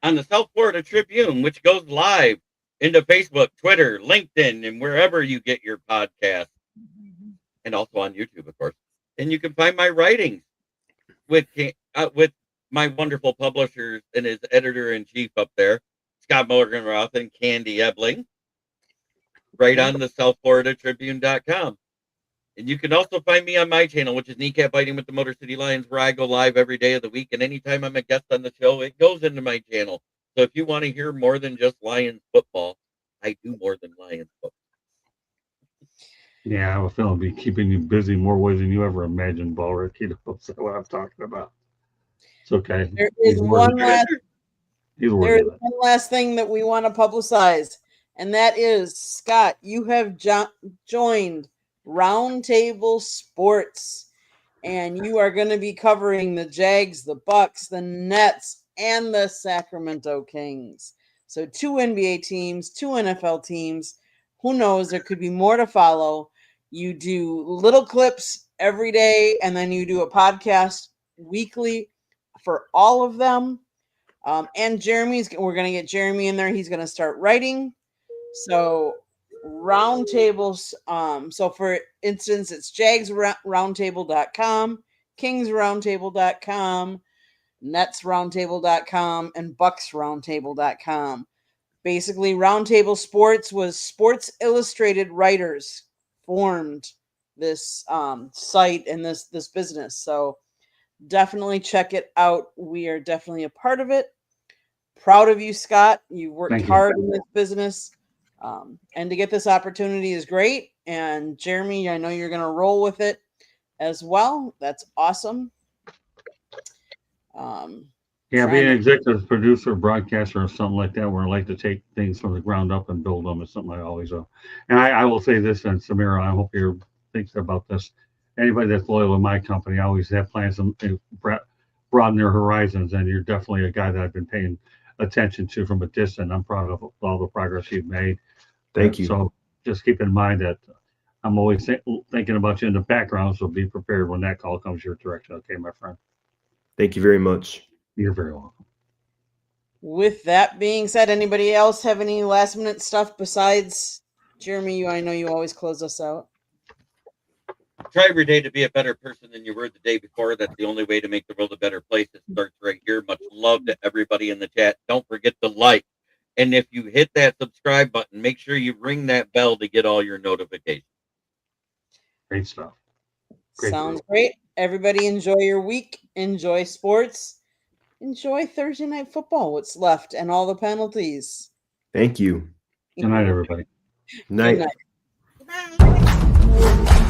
S3: on the South Florida Tribune, which goes live into Facebook, Twitter, LinkedIn, and wherever you get your podcast. And also on YouTube, of course. And you can find my writings with my wonderful publishers and his editor-in-chief up there, Scott Morgan-Roth and Candy Ebling, right on the SouthFloridaTribune.com. And you can also find me on my channel, which is Kneecap Biting with the Motor City Lions, where I go live every day of the week. And anytime I'm a guest on the show, it goes into my channel. So if you want to hear more than just Lions football, I do more than Lions football.
S4: Yeah, I have a feeling it'll be keeping you busy more ways than you ever imagined, Balric. You know, that's what I'm talking about. It's okay.
S1: There is one last
S4: He's worthy of it.
S1: one last thing that we want to publicize, and that is, Scott, you have joined Roundtable Sports, and you are going to be covering the Jags, the Bucks, the Nets, and the Sacramento Kings. So 2 NBA teams, 2 NFL teams. Who knows? There could be more to follow. You do little clips every day, and then you do a podcast weekly for all of them. And we're going to get Jeremy in there. He's going to start writing. So roundtables. So for instance, it's jagsroundtable.com, kingsroundtable.com, netsroundtable.com, and bucksroundtable.com. Basically, Roundtable Sports was Sports Illustrated writers formed this site and this business. So definitely check it out. We are definitely a part of it. Proud of you, Scott. You worked hard in this business. And to get this opportunity is great. And Jeremy, I know you're going to roll with it as well. That's awesome.
S4: Yeah, being an executive producer, broadcaster, or something like that, where I like to take things from the ground up and build them, is something I always do. And I will say this, and Samira, I hope you're thinking about this. Anybody that's loyal to my company, I always have plans to broaden their horizons, and you're definitely a guy that I've been paying attention to from a distance. I'm proud of all the progress you've made.
S2: Thank you.
S4: So just keep in mind that I'm always thinking about you in the background, so be prepared when that call comes your direction. Okay, my friend?
S2: Thank you very much.
S4: You're very welcome.
S1: With that being said, anybody else have any last minute stuff besides Jeremy? I know you always close us out.
S3: Try every day to be a better person than you were the day before. That's the only way to make the world a better place. It starts right here. Much love to everybody in the chat. Don't forget to like. And if you hit that subscribe button, make sure you ring that bell to get all your notifications.
S4: Great stuff.
S1: Sounds great. Everybody enjoy your week. Enjoy sports. Enjoy Thursday Night Football, what's left, and all the penalties.
S2: Thank you.
S4: Good night, everybody.
S2: Night.
S1: Good night.